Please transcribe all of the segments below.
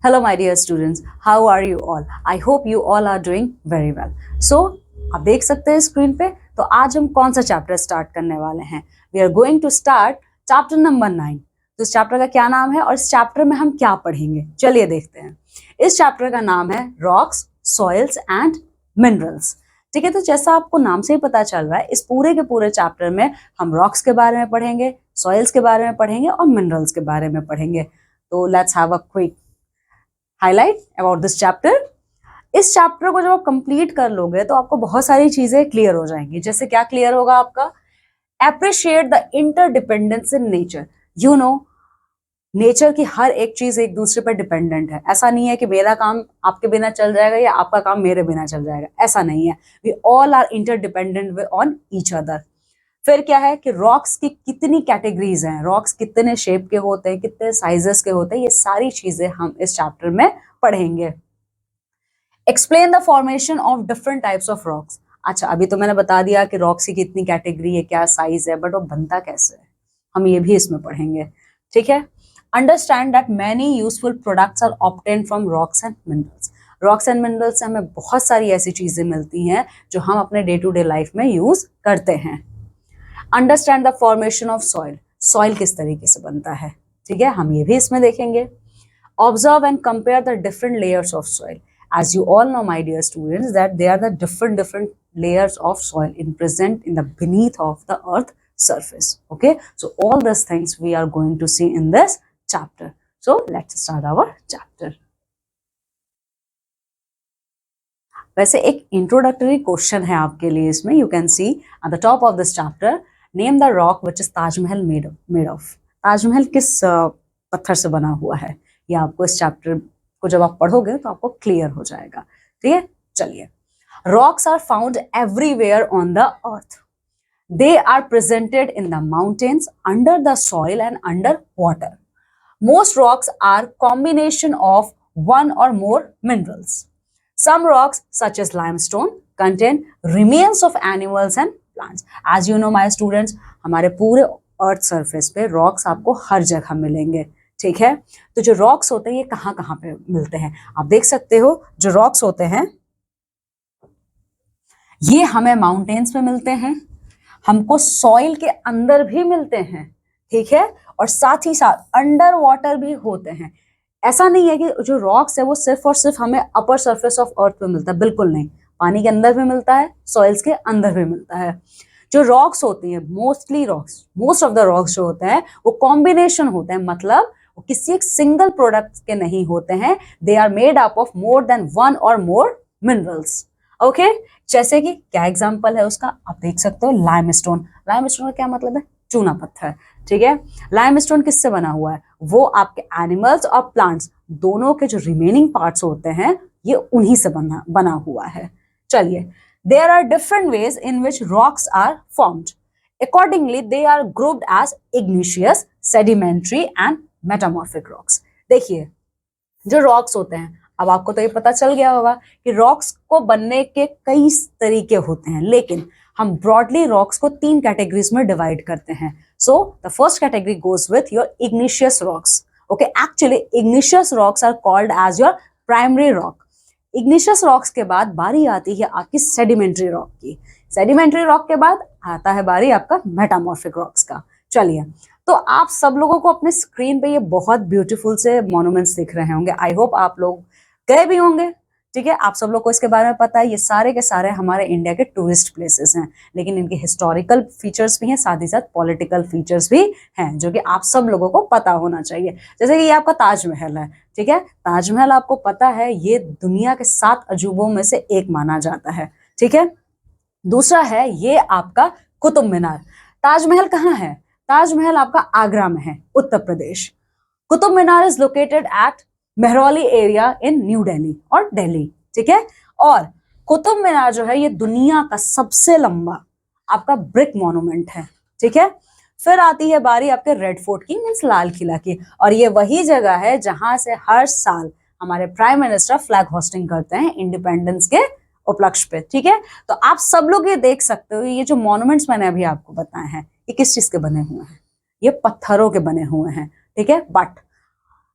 Hello, my dear students. How are you all? I hope you all are doing very well. So, आप देख सकते हैं screen पे। तो आज हम कौन सा चैप्टर स्टार्ट करने वाले हैं? We are going to start chapter number 9। तो इस चैप्टर का क्या नाम है और इस चैप्टर में हम क्या पढ़ेंगे? चलिए देखते हैं। इस चैप्टर का नाम है रॉक्स, सॉइल्स एंड मिनरल्स। ठीक है, तो जैसा आपको नाम से ही पता चल रहा है, इस पूरे के पूरे चैप्टर में हम रॉक्स के बारे में पढ़ेंगे, सॉइल्स के बारे में पढ़ेंगे और मिनरल्स के बारे में पढ़ेंगे। तो let's have a quick highlight about this chapter. इस चैप्टर को जब आप कंप्लीट कर लोगे तो आपको बहुत सारी चीजें क्लियर हो जाएंगी। जैसे क्या क्लियर होगा आपका? Appreciate the interdependence in nature. You know, nature की हर एक चीज एक दूसरे पर डिपेंडेंट है। ऐसा नहीं है कि मेरा काम आपके बिना चल जाएगा या आपका काम मेरे बिना चल जाएगा, ऐसा नहीं है। We all are interdependent on each other. फिर क्या है कि रॉक्स की कितनी कैटेगरीज हैं, रॉक्स कितने शेप के होते हैं, कितने साइजेस के होते हैं, ये सारी चीजें हम इस चैप्टर में पढ़ेंगे। Explain the formation of different types of rocks. अच्छा, अभी तो मैंने बता दिया कि रॉक्स की कितनी कैटेगरी है, क्या साइज है, बट वो बनता कैसे है हम ये भी इसमें पढ़ेंगे। ठीक है। Understand that many useful products are obtain from rocks and minerals. Rocks and minerals से हमें बहुत सारी ऐसी चीजें मिलती हैं जो हम अपने डे टू डे लाइफ में यूज करते हैं। Understand the formation of soil. Soil किस तरीके से बनता है, ठीक है, हम ये भी इसमें देखेंगे। Observe and compare the different layers of soil. As you all know, my dear students, that there are the different layers of soil in present in the beneath of the earth surface. Okay, so all these things we are going to see in this chapter. So let's start our chapter. वैसे एक introductory question है आपके लिए इसमें। You can C at the top of this chapter, name the rock which is Taj Mahal made of. Taj Mahal किस पत्थर से बना हुआ है, ये आपको इस चैप्टर को जब आप पढ़ोगे तो आपको क्लियर हो जाएगा। ठीक है, चलिए। Rocks are found everywhere on the earth. They are presented in the mountains, under the soil and under water. Most rocks are combination of one or more minerals. Some rocks, such as limestone, contain remains of animals and plants. As you know, my students, हमारे पूरे earth surface पे rocks आपको हर जगह मिलेंगे। ठीक है, तो जो रॉक्स होते हैं ये कहाँ कहाँ पे मिलते हैं आप देख सकते हो। जो रॉक्स होते हैं ये हमें माउंटेन्स में मिलते हैं, हमको सॉइल के अंदर भी मिलते हैं। ठीक है, और साथ ही साथ अंडर वाटर भी होते हैं। ऐसा नहीं है कि जो रॉक्स है वो सिर्फ और सिर्फ हमें अपर सरफेस ऑफ अर्थ पे मिलता है, बिल्कुल नहीं। पानी के अंदर भी मिलता है, सॉइल्स के अंदर भी मिलता है। जो रॉक्स होती हैं, मोस्ट ऑफ द रॉक्स जो होते हैं वो कॉम्बिनेशन होते हैं, मतलब वो किसी एक सिंगल प्रोडक्ट के नहीं होते हैं। They are made up of more than one or more minerals. Okay, जैसे कि क्या एग्जांपल है उसका, आप देख सकते हो लाइमस्टोन। लाइमस्टोन का क्या मतलब है? चूना पत्थर। ठीक है, लाइमस्टोन किससे बना हुआ है? वो आपके एनिमल्स और प्लांट्स दोनों के जो रिमेनिंग पार्ट्स होते हैं ये उन्हीं से बना हुआ है। चलिए, there are different ways in which rocks are formed. Accordingly they are grouped as igneous, sedimentary and metamorphic rocks. देखिए, जो रॉक्स होते हैं, अब आपको तो ये पता चल गया होगा कि रॉक्स को बनने के कई तरीके होते हैं, लेकिन हम ब्रॉडली रॉक्स को 3 कैटेगरीज में डिवाइड करते हैं। So the first category goes with your igneous rocks. Okay, actually igneous rocks are called as your primary rock. Igneous rocks के बाद बारी आती है आपकी सेडिमेंट्री रॉक की। सेडिमेंट्री रॉक के बाद आता है बारी आपका मेटामॉर्फिक रॉक्स का। चलिए, तो आप सब लोगों को अपने स्क्रीन पे ये बहुत ब्यूटीफुल से मॉन्यूमेंट्स दिख रहे होंगे। आई होप आप लोग गए भी होंगे। ठीक है, आप सब लोग को इसके बारे में पता है। ये सारे के सारे हमारे इंडिया के टूरिस्ट प्लेसेस हैं, लेकिन इनके हिस्टोरिकल फीचर्स भी हैं, साथ ही साथ पॉलिटिकल फीचर्स भी हैं, जो कि आप सब लोगों को पता होना चाहिए। जैसे कि ये आपका ताजमहल है। ठीक है, ताजमहल आपको पता है ये दुनिया के 7 अजूबों में से एक माना जाता है। ठीक है, दूसरा है ये आपका कुतुब मीनार। ताजमहल कहाँ है? ताजमहल आपका आगरा में है, Uttar Pradesh. Qutub Minar is located at Mehrauli area in new Delhi और दिल्ली। ठीक है, और कुतुब मीनार जो है ये दुनिया का सबसे लंबा आपका ब्रिक मॉन्यूमेंट है। ठीक है, फिर आती है बारी आपके रेड फोर्ट की, मीन्स लाल किला की, और ये वही जगह है जहां से हर साल हमारे प्राइम मिनिस्टर फ्लैग होस्टिंग करते हैं इंडिपेंडेंस के उपलक्ष्य पे। ठीक है, तो आप सब लोग ये देख सकते हो, ये जो मॉन्यूमेंट्स मैंने अभी आपको बताए हैं ये किस चीज के बने हुए हैं? ये पत्थरों के बने हुए हैं। ठीक है, but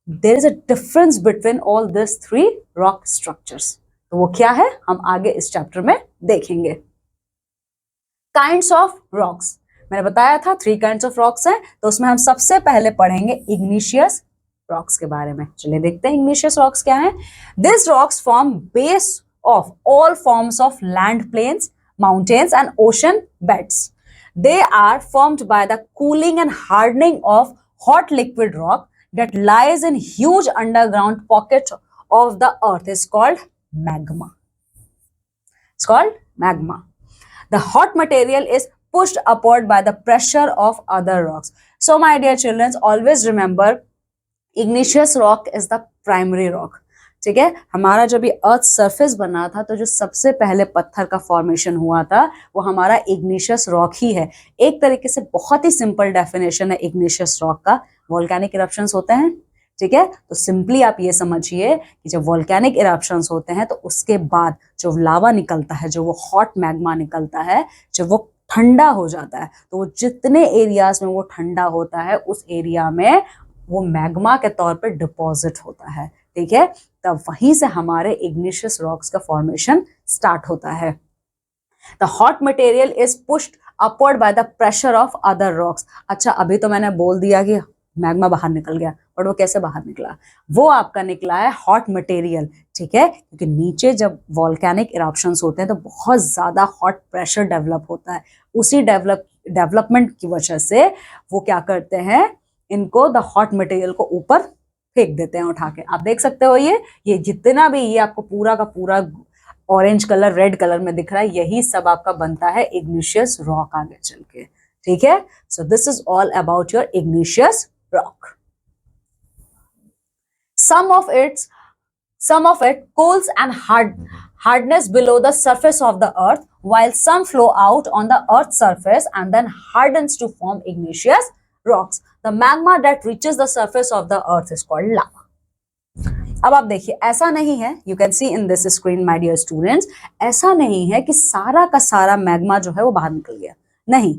there is a difference between all this 3 rock structures. तो वो क्या है हम आगे इस चैप्टर में देखेंगे। काइंड्स ऑफ रॉक्स, मैंने बताया था 3 काइंड्स ऑफ रॉक्स हैं, तो उसमें हम सबसे पहले पढ़ेंगे इग्निशियस रॉक्स के बारे में। चलिए देखते हैं इग्निशियस रॉक्स क्या है। This rocks form base of all forms of land plains, mountains and ocean beds. They are formed by the cooling and hardening of hot liquid rock that lies in huge underground pockets of the earth. Is called magma. It's called magma. The hot material is pushed upward by the pressure of other rocks. So my dear children, always remember igneous rock is the primary rock. ठीक है, हमारा जब ये earth surface बना था तो जो सबसे पहले पत्थर का फॉर्मेशन हुआ था वो हमारा इग्निशियस रॉक ही है। एक तरीके से बहुत ही सिंपल डेफिनेशन है इग्निशियस रॉक का, वोल्केनिक इरप्शंस होते हैं। ठीक है, तो सिंपली आप ये समझिए कि जब वोल्केनिक इरप्शंस होते हैं तो उसके बाद जो लावा निकलता है, जो वो हॉट मैग्मा निकलता है, जब वो ठंडा हो जाता है तो वो जितने एरियाज में वो ठंडा होता है उस एरिया में वो मैग्मा के तौर पर डिपॉजिट होता है। ठीक है, तब वहीं से हमारे इग्निशियस रॉक्स का फॉर्मेशन स्टार्ट होता है। The hot material is pushed upward by the pressure of other rocks. अच्छा, अभी तो मैंने बोल दिया कि मैग्मा बाहर निकल गया, पर वो कैसे बाहर निकला? वो आपका निकला है हॉट मटेरियल। ठीक है, क्योंकि नीचे जब वॉल्केनिक इरप्शंस होते हैं तो बहुत ज्यादा हॉट प्रेशर डेवलप होता है। उसी डेवलपमेंट की वजह से वो क्या करते हैं, इनको द हॉट मटेरियल को ऊपर फेंक देते हैं उठा के। आप देख सकते हो ये जितना भी ये आपको पूरा का पूरा ऑरेंज कलर रेड कलर में दिख रहा है, यही सब आपका बनता है इग्निशियस रॉक आगे चल के। ठीक है, सो this is all about your igneous rock. some of it cools and hardness below the surface of the earth, while some flow out on the earth's surface and then hardens to form igneous rocks. The magma that reaches the surface of the earth is called lava. अब आप देखिए, ऐसा नहीं है, you can see in this screen my dear students, ऐसा नहीं है कि सारा का सारा मैग्मा जो है वो बाहर निकल गया। नहीं,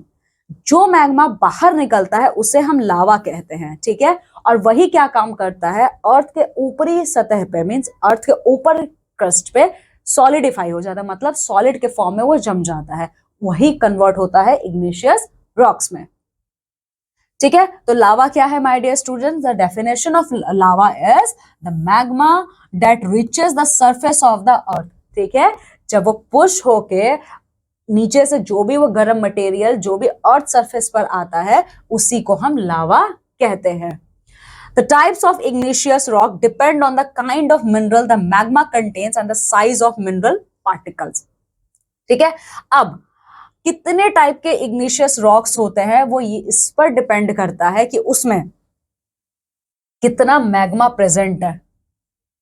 जो मैग्मा बाहर निकलता है उसे हम लावा कहते हैं। ठीक है, और वही क्या काम करता है, अर्थ के ऊपरी सतह पे, मींस अर्थ के ऊपर क्रस्ट पे सॉलिडिफाई हो जाता है, मतलब सॉलिड के फॉर्म में वो जम जाता है, वही कन्वर्ट होता है इग्निशियस रॉक्स में। ठीक है, तो लावा क्या है my dear students? The definition of lava is the magma that reaches the surface of the earth. ठीक है, जब वो पुश होके नीचे से जो भी वो गर्म मटेरियल जो भी अर्थ सरफेस पर आता है उसी को हम लावा कहते हैं। The types of igneous rock depend on the kind of mineral the magma contains and the size of mineral particles. ठीक है, अब कितने टाइप के इग्निशियस रॉक्स होते हैं वो ये इस पर डिपेंड करता है कि उसमें कितना मैग्मा प्रेजेंट है।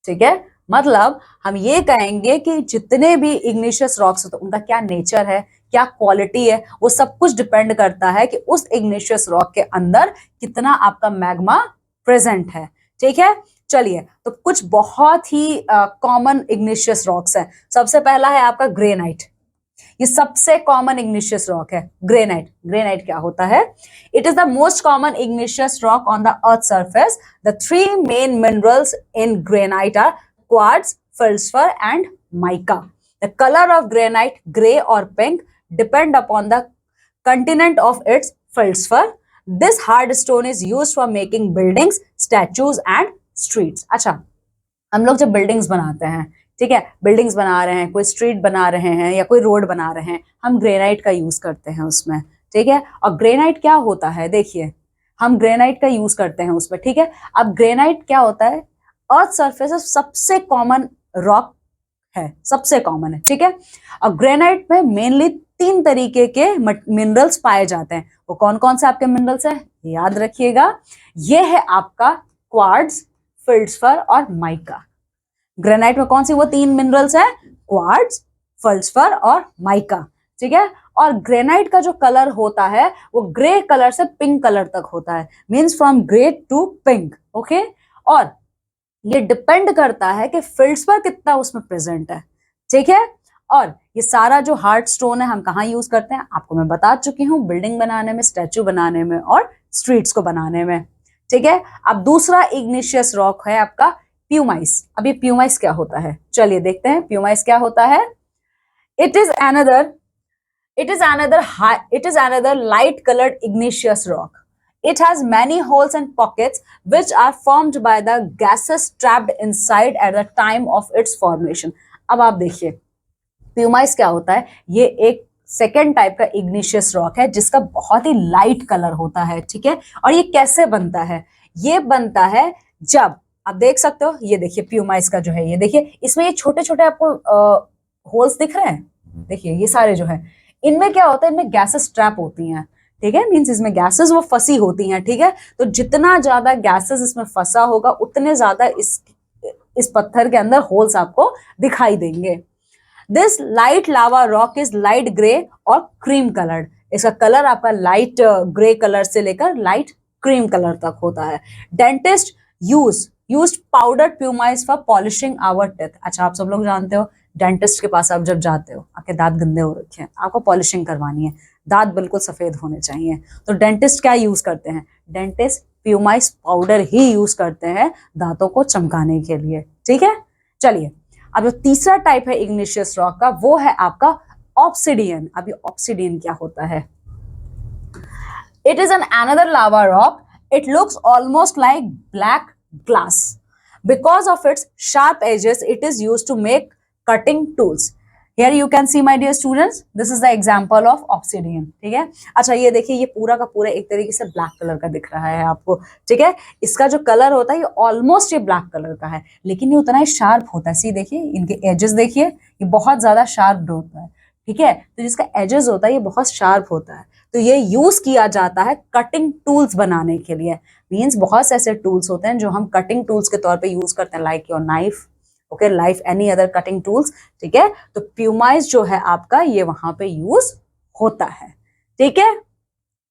ठीक है, मतलब हम ये कहेंगे कि जितने भी इग्निशियस रॉक्स होते हैं उनका क्या नेचर है, क्या क्वालिटी है, वो सब कुछ डिपेंड करता है कि उस इग्निशियस रॉक के अंदर कितना आपका मैग्मा प्रेजेंट है। ठीक है, चलिए, तो कुछ बहुत ही कॉमन इग्निशियस रॉक्स हैं। सबसे पहला है आपका ग्रेनाइट। ये सबसे कॉमन इग्निशियस रॉक है ग्रेनाइट। ग्रेनाइट क्या होता है? It is the most common igneous rock on the earth surface. The 3 main minerals in granite are quartz, feldspar and mica. The color of granite, gray or pink, depend upon the continent of its feldspar. This hard stone is used for making buildings, statues and streets. अच्छा, हम लोग जब buildings बनाते हैं, ठीक है, buildings बना रहे हैं, कोई स्ट्रीट बना रहे हैं या कोई रोड बना रहे हैं, हम ग्रेनाइट का यूज करते हैं उसमें। ठीक है, और ग्रेनाइट क्या होता है, देखिए हम ग्रेनाइट का यूज करते हैं उसमें। ठीक है, अब ग्रेनाइट क्या होता है? अर्थ सरफेस सबसे कॉमन रॉक है, सबसे कॉमन है। ठीक है, और ग्रेनाइट में मेनली 3 तरीके के मिनरल्स पाए जाते हैं। वो कौन कौन से आपके मिनरल्स हैं याद रखिएगा, ये है आपका क्वार्ट्ज, फेल्डस्पर और माइका। ग्रेनाइट में कौन सी वो 3 मिनरल्स हैं? क्वार्ट्ज, फेल्डस्पर और माइका। ठीक है, और ग्रेनाइट का जो कलर होता है वो ग्रे कलर से पिंक कलर तक होता है, means from grey to pink. Okay, और ये डिपेंड करता है कि फेल्डस्पर कितना उसमें प्रेजेंट है। ठीक है, और ये सारा जो हार्ड स्टोन है हम कहाँ यूज करते हैं आपको मैं बता चुकी हूँ, बिल्डिंग बनाने में, स्टैचू बनाने में और स्ट्रीट्स को बनाने में। ठीक है। अब दूसरा इग्निशियस रॉक है आपका प्यूमाइस। अभी प्यूमाइस क्या होता है, चलिए देखते हैं प्यूमाइस क्या होता है। It is another light colored igneous rock. It has many holes and pockets which are formed by the gases trapped inside at the time of its formation. अब आप देखिए प्यूमाइस क्या होता है, ये एक सेकेंड टाइप का इग्निशियस रॉक है जिसका बहुत ही लाइट कलर होता है, ठीक है। और ये कैसे बनता है, ये बनता है जब आप देख सकते हो, ये देखिए प्यूमाइस का जो है, ये देखिए इसमें ये छोटे छोटे आपको होल्स दिख रहे हैं, देखिए ये सारे जो है, इनमें क्या होता है, इनमें गैसेस ट्रैप होती हैं, ठीक है। मींस इसमें गैसेस वो फंसी होती हैं, ठीक है। तो जितना ज्यादा गैसेस इसमें फंसा होगा उतने ज्यादा इस पत्थर के अंदर होल्स आपको दिखाई देंगे। This light lava rock is light grey और क्रीम कलर्ड। इसका कलर आपका लाइट ग्रे कलर से लेकर लाइट क्रीम कलर तक होता है। Dentist used powdered pumice for polishing our teeth. अच्छा, आप सब लोग जानते हो डेंटिस्ट के पास आप जब जाते हो, आपके दांत गंदे हो रखे हैं, आपको पॉलिशिंग करवानी है, दांत बिल्कुल सफेद होने चाहिए, तो डेंटिस्ट क्या यूज करते हैं, डेंटिस्ट प्यूमाइस पाउडर ही यूज करते हैं दांतों को चमकाने के लिए, ठीक है। चलिए अब जो तीसरा टाइप है इग्निशियस रॉक का, वो है आपका ऑब्सिडियन। अभी ऑब्सिडियन क्या होता है, it is an another lava rock, it looks almost like black glass, because of its sharp edges it is used to make cutting tools. Here you can see my dear students, this is the example of obsidian, ठीक है। अच्छा ये देखिए, ये पूरा का पूरा एक तरीके से ब्लैक कलर का दिख रहा है आपको, ठीक है। इसका जो कलर होता है ये ऑलमोस्ट ये ब्लैक कलर का है, लेकिन ये उतना ही शार्प होता है। सी देखिए इनके एजेस देखिए, ये बहुत ज्यादा शार्प होता है, ठीक है। तो जिसका एजेस होता है ये बहुत शार्प होता है, तो ये यूज किया जाता है कटिंग टूल्स बनाने के लिए। मीन्स बहुत से ऐसे टूल्स होते हैं जो हम कटिंग टूल्स के तौर पे यूज करते हैं, like your knife, okay, life any other cutting tools, ठीक है। तो प्यूमाइस जो है आपका ये वहां पे यूज होता है, ठीक है।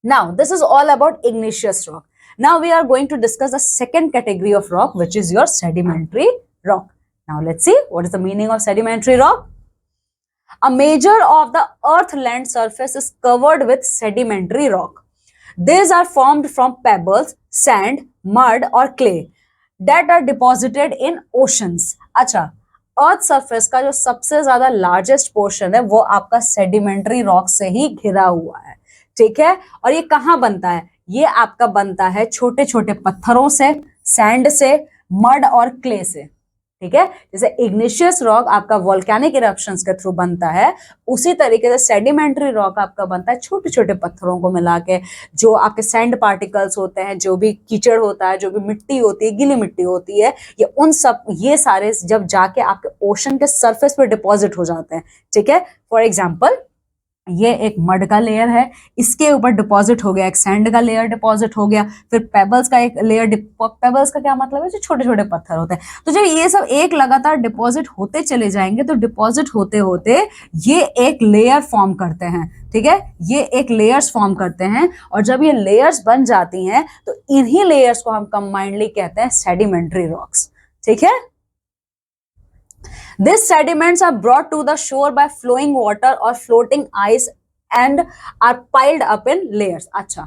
Now this is all about igneous rock. Now we are going to discuss the second category of rock which is your sedimentary rock. Now let's see what is the meaning of sedimentary rock. A major of the earth land surface is covered with sedimentary rock. These are formed from pebbles, sand, mud or clay that are deposited in oceans. अच्छा, earth surface का जो सबसे ज्यादा largest portion है वो आपका sedimentary rock से ही घिरा हुआ है, ठीक है। और ये कहाँ बनता है, ये आपका बनता है छोटे छोटे पत्थरों से, सैंड से, मड और क्ले से, ठीक है। जैसे इग्निशियस रॉक आपका वोल्केनिक इरप्शंस के थ्रू बनता है, उसी तरीके से सेडिमेंट्री रॉक आपका बनता है छोटे छोटे पत्थरों को मिला के, जो आपके सैंड पार्टिकल्स होते हैं, जो भी कीचड़ होता है, जो भी मिट्टी होती है, गीली मिट्टी होती है, ये सारे जब जाके आपके ओशन के सरफेस पे डिपॉजिट हो जाते हैं, ठीक है। फॉर एग्जाम्पल ये एक मड का लेयर है, इसके ऊपर डिपॉजिट हो गया एक सैंड का लेयर डिपॉजिट हो गया, फिर पेबल्स का एक लेयर, पेबल्स का क्या मतलब है, जो छोटे छोटे पत्थर होते हैं। तो जब ये सब एक लगातार डिपॉजिट होते चले जाएंगे तो डिपॉजिट होते होते ये एक लेयर फॉर्म करते हैं, ठीक है। ये एक लेयर्स फॉर्म करते हैं, और जब ये लेयर्स बन जाती हैं तो इन्हीं लेयर्स को हम कंबाइंडली कहते हैं सेडिमेंट्री रॉक्स, ठीक है। These sediments are brought to the shore by flowing water or floating ice and are piled up in layers. अच्छा,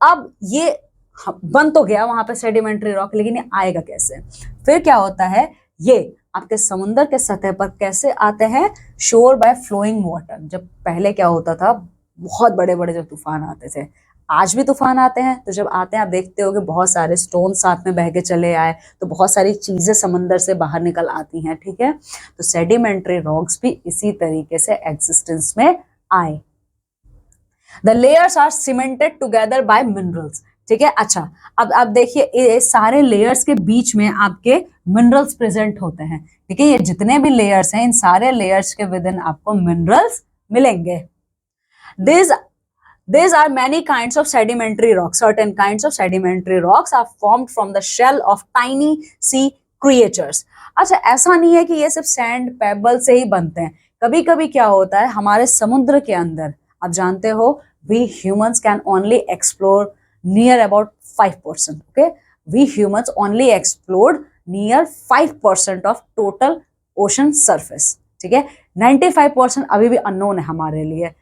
अब ये बन तो गया वहां पे सेडिमेंट्री रॉक, लेकिन ये आएगा कैसे, फिर क्या होता है, ये आपके समुद्र के सतह पर कैसे आते हैं, शोर बाय फ्लोइंग वाटर। जब पहले क्या होता था, बहुत बड़े बड़े जब तूफान आते थे, आज भी तूफान आते हैं, तो जब आते हैं आप देखते हो कि बहुत सारे स्टोन साथ में बह के चले आए, तो बहुत सारी चीजें समंदर से बाहर निकल आती हैं, ठीक है। तो सेडिमेंट्री रॉक्स भी इसी तरीके से एग्जिस्टेंस में आए। The layers are cemented together by minerals, ठीक है। अच्छा, अब देखिए ये सारे लेयर्स के बीच में आपके मिनरल्स प्रेजेंट होते हैं, ठीक है। ये जितने भी लेयर्स हैं, इन सारे लेयर्स के विद इन आपको मिनरल्स मिलेंगे। These are many kinds of sedimentary rocks. Certain kinds of sedimentary rocks are formed from the shell of tiny sea creatures. अच्छा, ऐसा नहीं है कि ये सिर्फ सैंड पेबल से ही बनते हैं, कभी कभी क्या होता है हमारे समुद्र के अंदर, आप जानते हो we humans can only explore near about 5%, okay? We humans only explored near 5% of total ocean surface, ठीक है। 95% अभी भी अननोन है हमारे लिए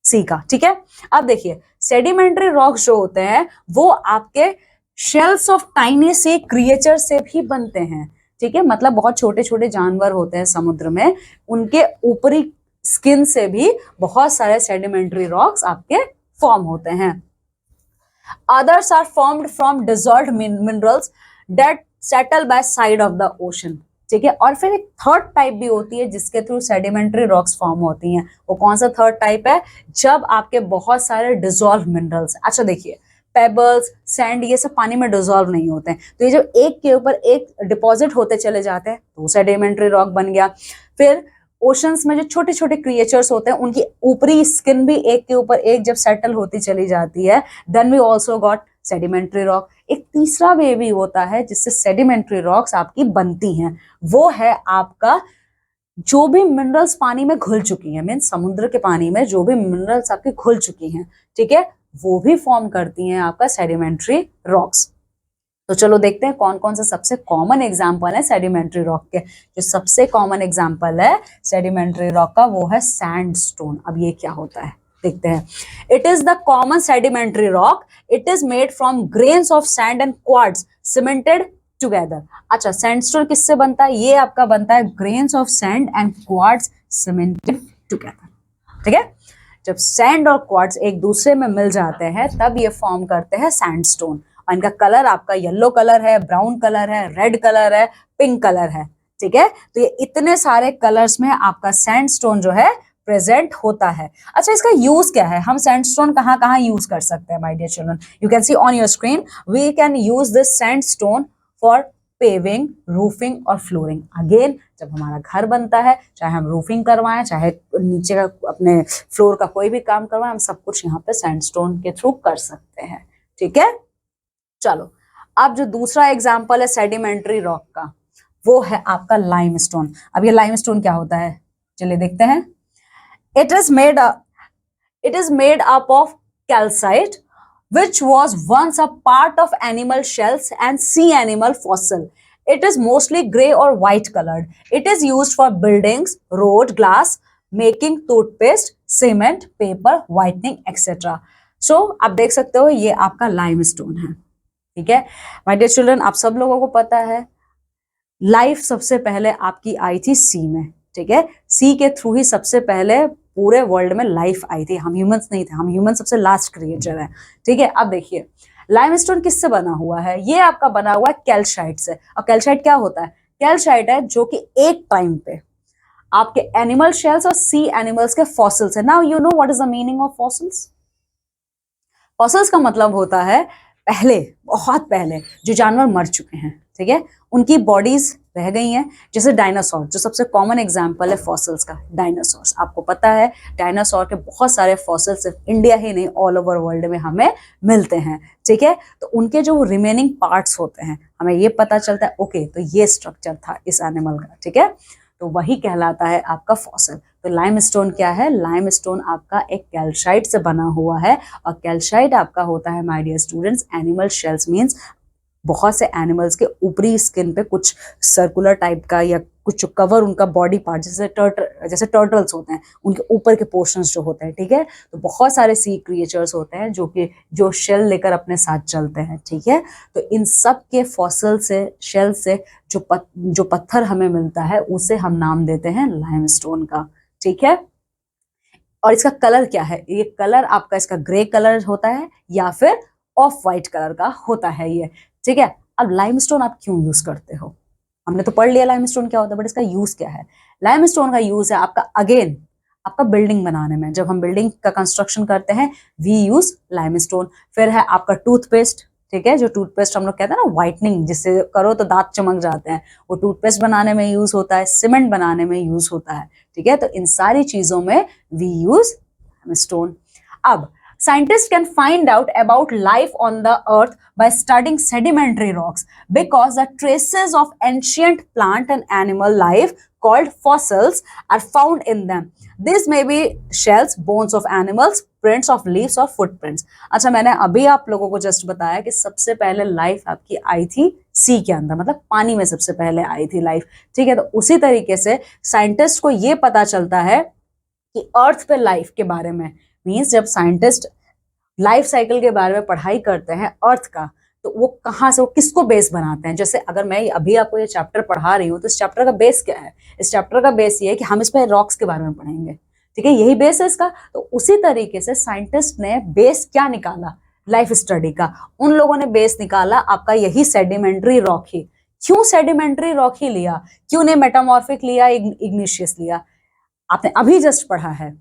सी का, ठीक है। अब देखिए सेडिमेंट्री रॉक्स जो होते हैं वो आपके shells of tiny sea creature से भी बनते हैं, ठीक है, मतलब बहुत छोटे छोटे जानवर होते हैं समुद्र में, उनके ऊपरी स्किन से भी बहुत सारे सेडिमेंट्री रॉक्स आपके फॉर्म होते हैं। Others are formed from dissolved minerals that settle by side of the ocean, ठीक है। और फिर एक थर्ड टाइप भी होती है जिसके थ्रू सेडिमेंट्री रॉक्स फॉर्म होती हैं। वो कौन सा थर्ड टाइप है? जब आपके बहुत सारे डिसॉल्व मिनरल्स, अच्छा देखिए, पेबल्स, सैंड, ये सब पानी में डिसॉल्व नहीं होते हैं, तो ये जब एक के ऊपर एक डिपॉजिट होते चले जाते हैं तो सेडिमेंट्री रॉक बन गया। फिर ओशंस में जो छोटे छोटे क्रिएचर्स होते हैं उनकी ऊपरी स्किन भी एक के ऊपर एक जब सेटल होती चली जाती है, then we also got sedimentary rock. एक तीसरा वे भी होता है जिससे सेडिमेंट्री रॉक्स आपकी बनती हैं, वो है आपका जो भी मिनरल्स पानी में घुल चुकी हैं, मीन समुद्र के पानी में जो भी मिनरल्स आपकी घुल चुकी हैं, ठीक है, वो भी फॉर्म करती हैं आपका सेडिमेंट्री रॉक्स। तो चलो देखते हैं कौन कौन से सबसे कॉमन एग्जाम्पल है सेडिमेंट्री रॉक के। जो सबसे कॉमन एग्जाम्पल है सेडिमेंट्री रॉक का वो है सैंडस्टोन। अब ये क्या होता है देखते हैं। It is the common sedimentary rock, it is made from grains of sand and quartz cemented together. अच्छा, सैंडस्टोन किससे बनता है? ये आपका बनता है grains of sand and quartz cemented together, ठीक है। जब सैंड और क्वार्ट्ज एक दूसरे में मिल जाते हैं तब ये फॉर्म करते हैं सैंडस्टोन। और इनका कलर आपका येलो कलर है, ब्राउन कलर है, रेड कलर है, पिंक कलर है, ठीक है। तो ये इतने सारे कलर्स में आपका सैंडस्टोन जो है प्रेजेंट होता है। अच्छा, इसका यूज क्या है? हम सैंडस्टोन कहाँ कहाँ यूज कर सकते हैं my dear children? You can see on your screen, we can use this sandstone for paving, roofing और फ्लोरिंग। अगेन, जब हमारा घर बनता है, चाहे हम रूफिंग करवाएं, चाहे नीचे का अपने फ्लोर का कोई भी काम करवाएं, हम सब कुछ यहाँ पे सैंडस्टोन के थ्रू कर सकते हैं, ठीक है। चलो, अब जो दूसरा एग्जाम्पल है सेडिमेंट्री रॉक का वो है आपका लाइमस्टोन। अब ये लाइमस्टोन क्या होता है चलिए देखते हैं। It is made up of calcite which was once a part of animal shells and sea animal fossil. It is mostly gray or white colored. It is used for buildings, road, glass, making toothpaste, cement, paper, whitening, etc. So आप देख सकते हो ये आपका limestone है, ठीक है। My dear children, आप सब लोगों को पता है लाइफ सबसे पहले आपकी आई थी सी में, ठीक है। सी के थ्रू ही सबसे पहले पूरे वर्ल्ड में लाइफ आई थी, हम ह्यूमंस नहीं थे, हम ह्यूमन सबसे लास्ट क्रिएचर है, ठीक है। अब देखिए लाइमस्टोन किससे बना हुआ है? ये आपका बना हुआ है कैल्साइट से। और कैल्साइट क्या होता है? कैल्साइट है जो कि एक टाइम पे आपके एनिमल शेल्स और सी एनिमल्स के फॉसिल्स है। Now you know what is the meaning of fossils. Fossils का मतलब होता है पहले, बहुत पहले जो जानवर मर चुके हैं, ठीक है, उनकी बॉडीज रह गई हैं। जैसे डायनासोर, जो सबसे कॉमन एग्जांपल है फॉसिल्स का, डायनासोर्स। आपको पता है डायनासोर के बहुत सारे फॉसिल्स सिर्फ इंडिया ही नहीं ऑल ओवर वर्ल्ड में हमें मिलते हैं, ठीक है। तो उनके जो रिमेनिंग पार्ट्स होते हैं हमें ये पता चलता है ओके तो ये स्ट्रक्चर था इस एनिमल का, ठीक है, तो वही कहलाता है आपका फॉसिल। तो लाइमस्टोन क्या है? लाइमस्टोन आपका एक कैल्साइट से बना हुआ है, और कैल्साइट आपका होता है my dear students animal shells, means बहुत से एनिमल्स के ऊपरी स्किन पे कुछ सर्कुलर टाइप का या कुछ कवर उनका बॉडी पार्ट, जैसे टर्टल्स होते हैं उनके ऊपर के पोर्शंस जो होते हैं, ठीक है। तो बहुत सारे सी क्रिएचर्स होते हैं जो शेल लेकर अपने साथ चलते हैं, ठीक है। तो इन सब के फॉसिल से, शेल से जो पत्थर हमें मिलता है उसे हम नाम देते हैं लाइमस्टोन का, ठीक है। और इसका कलर क्या है? ये कलर आपका इसका ग्रे कलर होता है या फिर ऑफ वाइट कलर का होता है ये, ठीक है। अब लाइमस्टोन आप क्यों यूज करते हो? हमने तो पढ़ लिया लाइमस्टोन क्या होता है, बट इसका यूज क्या है? लाइमस्टोन का यूज है आपका अगेन आपका बिल्डिंग बनाने में। जब हम बिल्डिंग का कंस्ट्रक्शन करते हैं वी यूज लाइमस्टोन। फिर है आपका टूथपेस्ट, ठीक है, जो टूथपेस्ट हम लोग कहते हैं ना वाइटनिंग, जिससे करो तो दांत चमक जाते हैं, वो टूथपेस्ट बनाने में यूज होता है, सीमेंट बनाने में यूज होता है, ठीक है। तो इन सारी चीजों में वी यूज लाइमस्टोन। अब scientists can find out about life on the earth by studying sedimentary rocks because the traces of ancient plant and animal life called fossils are found in them. This may be shells, bones of animals, prints of leaves or footprints. अच्छा, मैंने अभी आप लोगों को just बताया कि सबसे पहले लाइफ आपकी आई थी सी के अंदर, मतलब पानी में सबसे पहले आई थी लाइफ, ठीक है। तो उसी तरीके से साइंटिस्ट को ये पता चलता है कि अर्थ पे लाइफ के बारे में, मीन्स जब साइंटिस्ट लाइफ साइकिल के बारे में पढ़ाई करते हैं अर्थ का, तो वो कहाँ से, वो किसको बेस बनाते हैं। जैसे अगर मैं अभी आपको ये चैप्टर पढ़ा रही हूँ तो इस चैप्टर का बेस क्या है, इस चैप्टर का बेस ये है कि हम इस पर रॉक्स के बारे में पढ़ेंगे, ठीक है, यही बेस है इसका। तो उसी तरीके से साइंटिस्ट ने बेस क्या निकाला लाइफ स्टडी का, उन लोगों ने बेस निकाला आपका यही सेडिमेंट्री रॉक ही। क्यों सेडिमेंट्री रॉक ही लिया, क्यों नहीं मेटामॉर्फिक लिया, इग्निशियस लिया? आपने अभी जस्ट पढ़ा है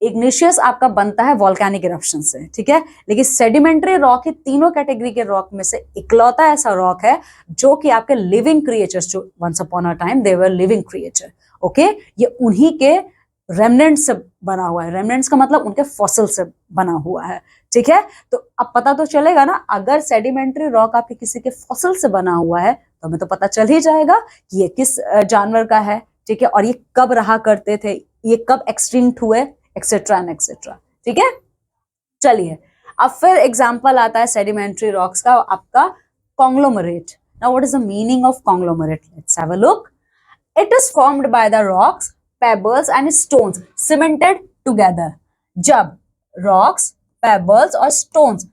इग्निशियस आपका बनता है वॉल्केनिक इरप्शन से, ठीक है, लेकिन सेडिमेंट्री रॉक ही तीनों कैटेगरी के रॉक में से इकलौता ऐसा रॉक है जो कि आपके लिविंग क्रिएचर्स, जो once upon a time they were living creature, okay, ये उन्हीं के रेमनेंट्स से बना हुआ है। रेमनेंट्स का मतलब उनके फॉसिल से बना हुआ है, ठीक है। तो अब पता तो चलेगा ना, अगर सेडिमेंट्री रॉक आपके किसी के फॉसिल से बना हुआ है तो हमें तो पता चल ही जाएगा कि ये किस जानवर का है, ठीक है, और ये कब रहा करते थे, ये कब एक्सटिंक्ट हुए, एक्सेट्रा एंड एक्सेट्रा, ठीक है। चलिए अब फिर एग्जांपल आता है सेडिमेंट्री रॉक्स का, आपका conglomerate. Now what is the meaning of conglomerate? Let's have a look. It is formed by the rocks, pebbles and stones cemented together. जब रॉक्स, पेबल्स और स्टोन्स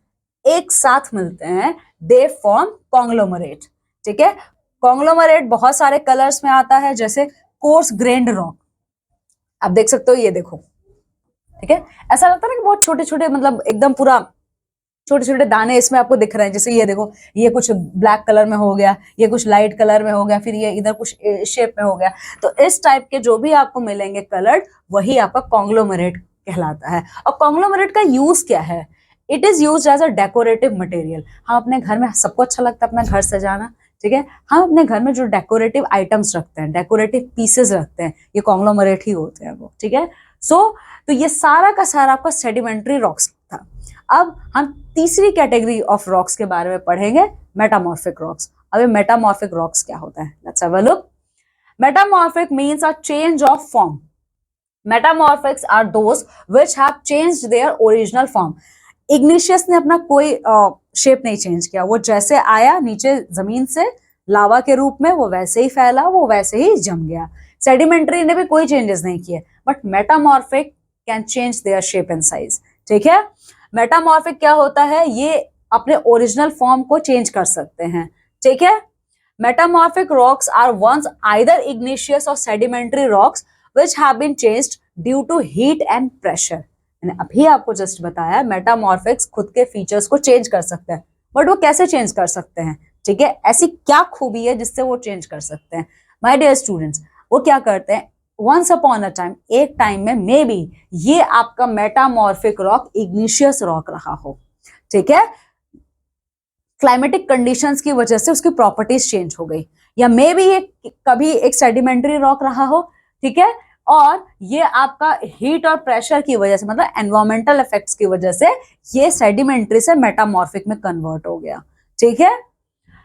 एक साथ मिलते हैं दे फॉर्म कॉन्ग्लोमरेट, ठीक है। कॉन्ग्लोमरेट बहुत सारे कलर्स में आता है, जैसे कोर्स ग्रेन्ड रॉक, आप देख सकते हो, ये देखो, ठीक है, ऐसा लगता है ना कि बहुत छोटे छोटे, मतलब एकदम पूरा छोटे छोटे दाने इसमें आपको दिख रहे हैं। जैसे ये देखो, ये कुछ ब्लैक कलर में हो गया, ये कुछ लाइट कलर में हो गया, फिर ये इधर कुछ शेप में हो गया। तो इस टाइप के जो भी आपको मिलेंगे कलर, वही आपका कॉन्ग्लोमरेट कहलाता है। और कॉन्ग्लोमरेट का यूज क्या है? It is use as a decorative material. हम अपने घर में, सबको अच्छा लगता है अपना घर सजाना, ठीक है, हम अपने घर में जो डेकोरेटिव आइटम्स रखते हैं, डेकोरेटिव पीसेस रखते हैं, ये कॉन्ग्लोमरेट ही होते हैं वो, ठीक है। तो ये सारा का सारा आपका सेडिमेंट्री रॉक्स था। अब हम तीसरी कैटेगरी ऑफ रॉक्स के बारे में पढ़ेंगे, मेटामॉर्फिक रॉक्स। अब ये मेटामॉर्फिक रॉक्स क्या होता है? Let's have a look. Metamorphic means a change of form. Metamorphics are those which have changed their original form. Igneous ने अपना कोई शेप नहीं चेंज किया, वो जैसे आया नीचे जमीन से लावा के रूप में, वो वैसे ही फैला, वो वैसे ही जम गया। सेडिमेंट्री ने भी कोई चेंजेस नहीं किए, but metamorphic can change their shape and size, ठीक है। मेटामॉर्फिक क्या होता है? ये अपने ओरिजिनल फॉर्म को चेंज कर सकते हैं, ठीक है। Metamorphic rocks are once either igneous और sedimentary rocks which have been changed due to heat and pressure. मैंने अभी आपको जस्ट बताया मेटामॉर्फिक्स खुद के फीचर्स को चेंज कर सकते हैं, बट वो कैसे चेंज कर सकते हैं, ठीक है, ऐसी क्या खूबी है जिससे वो चेंज कर सकते हैं? माय डियर स्टूडेंट्स, वो क्या करते हैं, वंस अपॉन अ टाइम, एक टाइम में मे बी ये आपका मेटामॉर्फिक रॉक इग्निशियस रॉक रहा हो, ठीक है, क्लाइमेटिक कंडीशंस की वजह से उसकी प्रॉपर्टीज चेंज हो गई, या मे बी ये कभी एक सेडिमेंट्री रॉक रहा हो, ठीक है, और ये आपका हीट और प्रेशर की वजह से, मतलब एनवायरमेंटल इफेक्ट्स की वजह से ये सेडिमेंट्री से मेटामॉर्फिक में कन्वर्ट हो गया, ठीक है।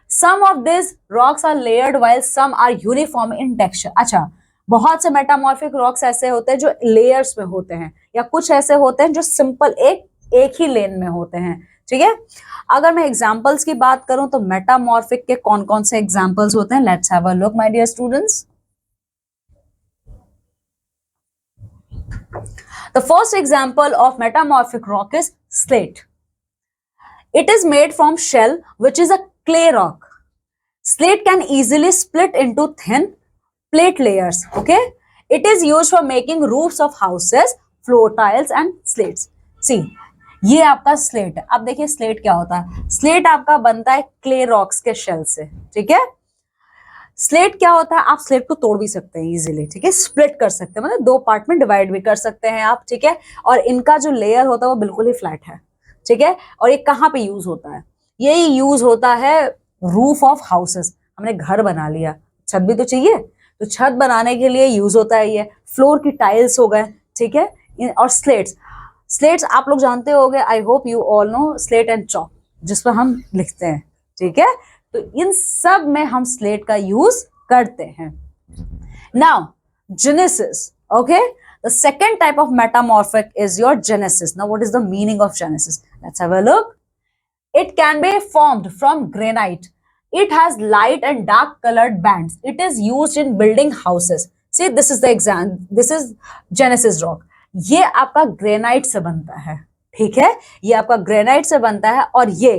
Some of this rocks are layered while some are uniform in texture. अच्छा, बहुत से मेटामॉर्फिक रॉक्स ऐसे होते हैं जो लेयर्स में होते हैं, या कुछ ऐसे होते हैं जो सिंपल एक ही लेन में होते हैं, ठीक है। अगर मैं एग्जांपल्स की बात करूं तो मेटामॉर्फिक के कौन कौन से एग्जांपल्स होते हैं? Let's have a look my dear students. The first example of metamorphic rock is slate. It is made from shell, which is a clay rock. Slate can easily split into thin plate layers. Okay, it is used for making roofs of houses, floor tiles and slates. See, ये आपका slate है। अब देखिए slate क्या होता है। Slate आपका बनता है क्ले रॉक्स के शेल से, ठीक है। स्लेट क्या होता है? आप स्लेट को तोड़ भी सकते हैं इजीली, ठीक है, स्प्लिट कर सकते हैं, मतलब दो पार्ट में डिवाइड भी कर सकते हैं आप, ठीक है। और इनका जो लेयर होता है वो बिल्कुल ही फ्लैट है, ठीक है। और ये कहाँ पे यूज होता है? ये यूज होता है रूफ ऑफ हाउसेस। हमने घर बना लिया, छत भी तो चाहिए, तो छत बनाने के लिए यूज होता है ये। फ्लोर की टाइल्स हो गए, ठीक है। और स्लेट्स, स्लेट्स आप लोग जानते होंगे, आई hope you all no, slate and chalk, जिस पर हम लिखते हैं, ठीक है। तो इन सब में हम स्लेट का यूज करते हैं। Now genesis, okay, the second type of metamorphic is your genesis. Now what is the meaning of genesis? Let's have a look. It can be formed from granite. It has light and dark colored bands. It is used in building houses. See, this is the example. This is Genesis rock. ये आपका granite से बनता है, ठीक है, ये आपका granite से बनता है। और ये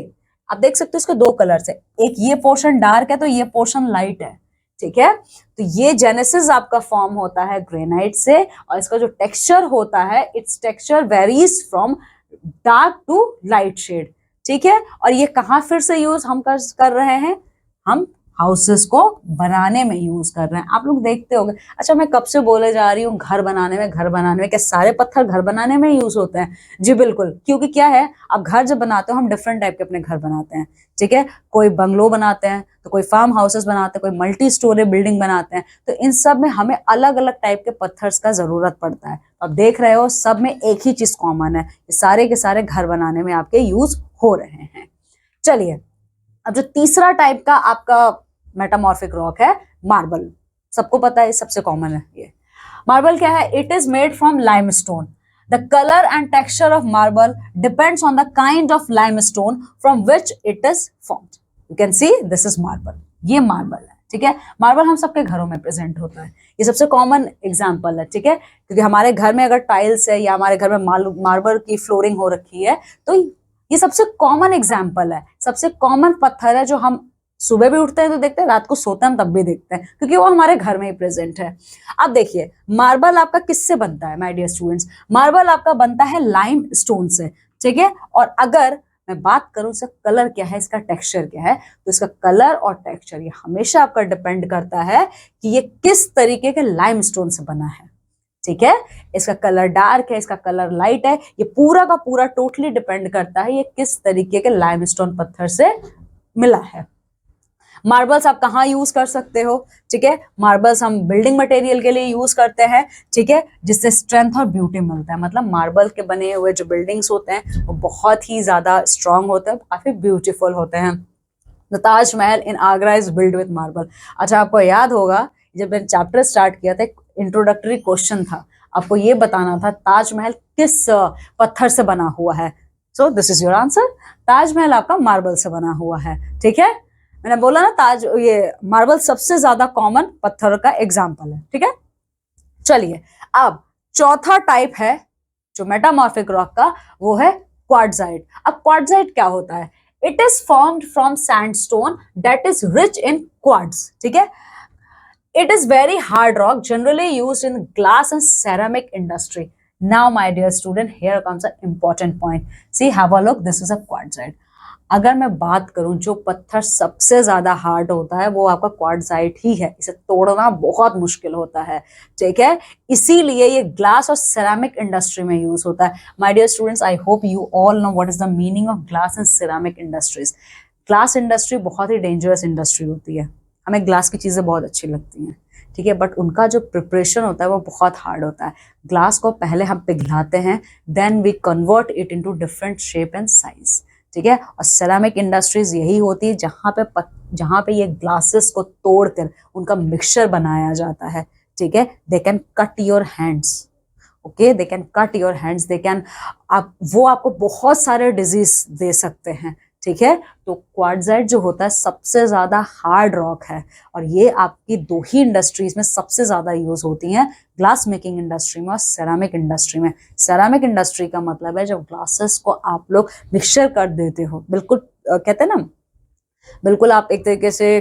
आप देख सकते हो इसके दो कलर्स है, एक ये पोर्शन डार्क है तो ये पोर्शन लाइट है, ठीक है। तो ये जेनेसिस आपका फॉर्म होता है ग्रेनाइट से, और इसका जो टेक्सचर होता है, its texture varies from dark to light shade, ठीक है। और ये कहाँ फिर से यूज हम कर रहे हैं, हम हाउसेस को बनाने में यूज कर रहे हैं। आप लोग देखते होंगे, अच्छा मैं कब से बोले जा रही हूँ घर बनाने में, घर बनाने में, क्या सारे पत्थर घर बनाने में यूज होते हैं? जी बिल्कुल, क्योंकि क्या है, आप घर जब बनाते हो हम डिफरेंट टाइप के अपने घर बनाते हैं, ठीक है। कोई बंगलो बनाते हैं, तो कोई फार्म हाउसेस बनाते हैं, कोई मल्टी स्टोरी बिल्डिंग बनाते हैं, तो इन सब में हमें अलग अलग टाइप के पत्थर्स का जरूरत पड़ता है। अब देख रहे हो सब में एक ही चीज कॉमन है, ये सारे के सारे घर बनाने में आपके यूज हो रहे हैं। चलिए, अब जो तीसरा टाइप का आपका मेटामॉर्फिक रॉक है, मार्बल। सबको पता है, सबसे कॉमन है ये। मार्बल क्या है? It is made from limestone. The colour and texture of marble depends on the kind of limestone from which it is formed. You can C this is marble, ये marble है, ठीक है। Marble हम सबके घरों में प्रेजेंट होता है, ये सबसे कॉमन एग्जाम्पल है, ठीक है। क्योंकि हमारे घर में अगर टाइल्स है या हमारे घर में मार्बल की फ्लोरिंग हो रखी है, तो ये सबसे कॉमन एग्जाम्पल है, सबसे कॉमन पत्थर है जो हम सुबह भी उठते हैं तो देखते हैं, रात को सोते हैं हम तब भी देखते हैं, क्योंकि वो हमारे घर में ही प्रेजेंट है। अब देखिए, मार्बल आपका किससे बनता है माय डियर स्टूडेंट्स? मार्बल आपका बनता है लाइम स्टोन से, ठीक है। और अगर मैं बात करूं इसका कलर क्या है, इसका टेक्सचर क्या है, तो इसका कलर और टेक्सचर ये हमेशा आपका डिपेंड करता है कि ये किस तरीके के लाइम स्टोन से बना है, ठीक है। इसका कलर डार्क है, इसका कलर लाइट है, ये पूरा का पूरा टोटली डिपेंड करता है ये किस तरीके के लाइमस्टोन पत्थर से मिला है। मार्बल्स आप कहाँ यूज कर सकते हो, ठीक है। मार्बल्स हम बिल्डिंग मटेरियल के लिए यूज करते हैं, ठीक है, जिससे स्ट्रेंथ और ब्यूटी मिलता है। मतलब मार्बल के बने हुए जो बिल्डिंग्स होते हैं वो बहुत ही ज्यादा स्ट्रांग होते हैं, काफी ब्यूटीफुल होते हैं। The Taj Mahal in Agra is build with marble. अच्छा, आपको याद होगा जब मैंने चैप्टर स्टार्ट किया था, इंट्रोडक्टरी क्वेश्चन था, आपको ये बताना था ताजमहल किस पत्थर से बना हुआ है। सो this is your answer, Taj Mahal आपका मार्बल से बना हुआ है, ठीक है। मैंने बोला ना, ये मार्बल सबसे ज्यादा कॉमन पत्थर का एग्जाम्पल है, ठीक है। चलिए, अब चौथा टाइप है जो मेटामॉर्फिक रॉक का, वो है क्वार्ट्जाइट। अब क्वार्ट्जाइट क्या होता है? It is formed from sandstone that is rich in quartz, ठीक है। It is very hard rock generally used in glass and ceramic industry. Now, my dear student, here comes an important point. See, have a look. This is a quartzite. अगर मैं बात करूं जो पत्थर सबसे ज्यादा हार्ड होता है वो आपका क्वार्ट्जाइट ही है, इसे तोड़ना बहुत मुश्किल होता है, ठीक है। इसीलिए ये ग्लास और सेरामिक इंडस्ट्री में यूज होता है। My dear students, I hope you all know what is the meaning of glass and ceramic industries. Glass industry बहुत ही डेंजरस इंडस्ट्री होती है, हमें ग्लास की चीज़ें बहुत अच्छी लगती हैं, ठीक है, बट उनका जो प्रिपरेशन होता है वो बहुत हार्ड होता है। ग्लास को पहले हम पिघलाते हैं, then we convert it into different shape and size, ठीक है। और सेरामिक इंडस्ट्रीज यही होती है जहाँ पे ये ग्लासेस को तोड़कर उनका मिक्सचर बनाया जाता है, ठीक है। They can cut your hands, okay, they can cut your hands, they can, वो आपको बहुत सारे डिजीज दे सकते हैं, ठीक है। तो क्वार्ट्जाइट जो होता है सबसे ज्यादा हार्ड रॉक है, और ये आपकी दो ही इंडस्ट्रीज में सबसे ज्यादा यूज होती हैं, ग्लास मेकिंग इंडस्ट्री में और सेरामिक इंडस्ट्री में। सेरामिक इंडस्ट्री का मतलब है जब ग्लासेस को आप लोग मिक्सचर कर देते हो, बिल्कुल कहते हैं ना, बिल्कुल आप एक तरीके से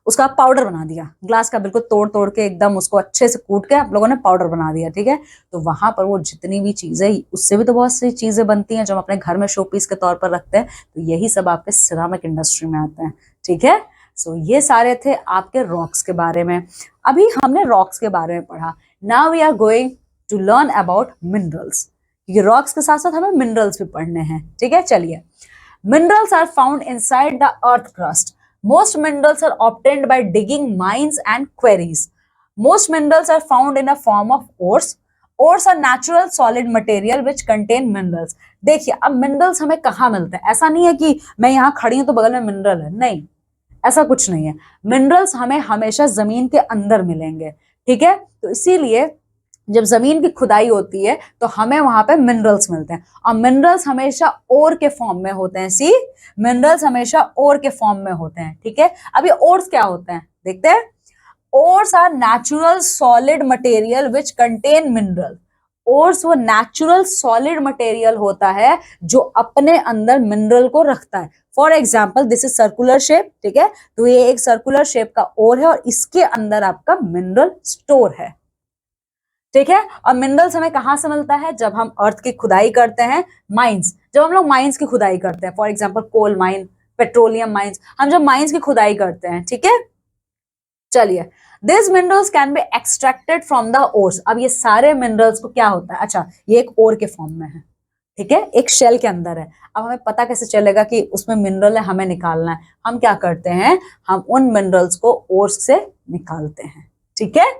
उसका पाउडर बना दिया, ग्लास का बिल्कुल तोड़ तोड़ के एकदम उसको अच्छे से कूट के आप लोगों ने पाउडर बना दिया, ठीक है। तो वहां पर वो जितनी भी चीजें, उससे भी तो बहुत सी चीजें बनती हैं जो हम अपने घर में शो पीस के तौर पर रखते हैं, तो यही सब आपके सिरामिक इंडस्ट्री में आते हैं, ठीक है। सो ये सारे थे आपके रॉक्स के बारे में। अभी हमने रॉक्स के बारे में पढ़ा, now we are going to learn about minerals, क्योंकि रॉक्स के साथ साथ हमें मिनरल्स भी पढ़ने हैं, ठीक है। चलिए, minerals are found inside the earth crust. Most minerals are obtained by digging mines and quarries. Most minerals are found in a form of ores. Ores are natural solid material which contain minerals. देखिए, अब minerals हमें कहाँ मिलते हैं? ऐसा नहीं है कि मैं यहाँ खड़ी हूं तो बगल में मिनरल है, नहीं, ऐसा कुछ नहीं है। मिनरल्स हमें हमेशा जमीन के अंदर मिलेंगे, ठीक है। तो इसीलिए जब जमीन की खुदाई होती है तो हमें वहां पे मिनरल्स मिलते हैं, और मिनरल्स हमेशा ओर के फॉर्म में होते हैं। सी, मिनरल्स हमेशा ओर के फॉर्म में होते हैं, ठीक है। अब ये ओर्स क्या होते हैं देखते हैं। Ores are natural solid material which contain mineral. Ores वो नेचुरल सॉलिड मटेरियल होता है जो अपने अंदर मिनरल को रखता है। For example this is circular shape, ठीक है, तो ये एक सर्कुलर शेप का ओर है और इसके अंदर आपका मिनरल स्टोर है, ठीक है। और मिनरल्स हमें कहां से मिलता है? जब हम अर्थ की खुदाई करते हैं, माइंस, जब हम लोग माइंस की खुदाई करते हैं, for example coal mine, petroleum mines, हम जब माइंस की खुदाई करते हैं, ठीक है। चलिए, this minerals can be extracted from the ores. अब ये सारे मिनरल्स को क्या होता है, अच्छा ये एक ओर के फॉर्म में है, ठीक है, एक शेल के अंदर है। अब हमें पता कैसे चलेगा कि उसमें मिनरल है, हमें निकालना है? हम क्या करते हैं, हम उन मिनरल्स को ओर्स से निकालते हैं, ठीक है।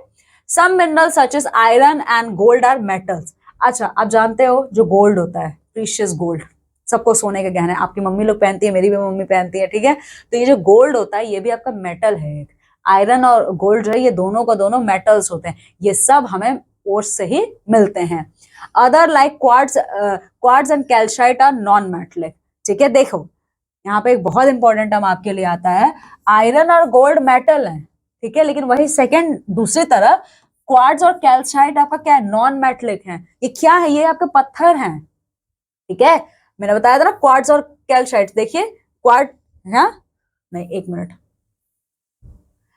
Some minerals such as iron and gold are metals. अच्छा, आप जानते हो जो गोल्ड होता है, प्रीशियस गोल्ड, सबको सोने के गहने, आपकी मम्मी लोग पहनती है, मेरी भी मम्मी पहनती है, ठीक है। तो ये जो गोल्ड होता है ये भी आपका मेटल है। आयरन और गोल्ड जो है ये दोनों का दोनों मेटल्स होते हैं। ये सब हमें ओर्स से ही मिलते हैं। Other like quartz and calcite are non metallic, ठीक है। देखो यहाँ पे एक बहुत इंपॉर्टेंट टर्म आपके लिए आता है, आयरन और गोल्ड मेटल है, ठीक है, लेकिन वही सेकेंड दूसरी तरफ क्वार्ट्ज और कैल्साइट आपका क्या है, नॉन मेटलिक है। ये क्या है, ये आपके पत्थर हैं, ठीक है। मैंने बताया था ना क्वार्ट्ज और कैल्साइट, देखिए क्वार्ट, हाँ नहीं एक मिनट,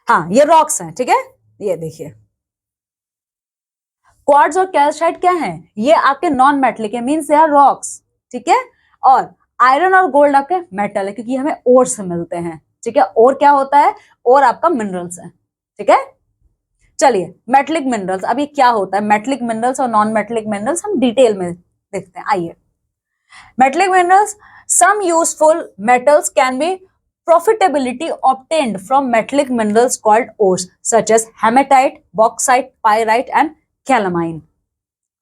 हाँ ये रॉक्स हैं, ठीक है। ये देखिए क्वार्ट्ज और कैल्साइट क्या है, ये आपके नॉन मेटलिक है, मींस दे आर रॉक्स, ठीक है। और आयरन और गोल्ड आपके मेटल है क्योंकि हमें ओर से मिलते हैं, ठीक है। और क्या होता है, और आपका मिनरल्स है, ठीक है। चलिए मेटलिक मिनरल्स, अब ये क्या होता है, मेटलिक मिनरल्स और नॉन मेटलिक मिनरल्स हम डिटेल में देखते हैं, आइए। Metallic minerals, some useful metals can be profitability obtained from metallic minerals called ores, such as hematite, bauxite, pyrite, and calamine.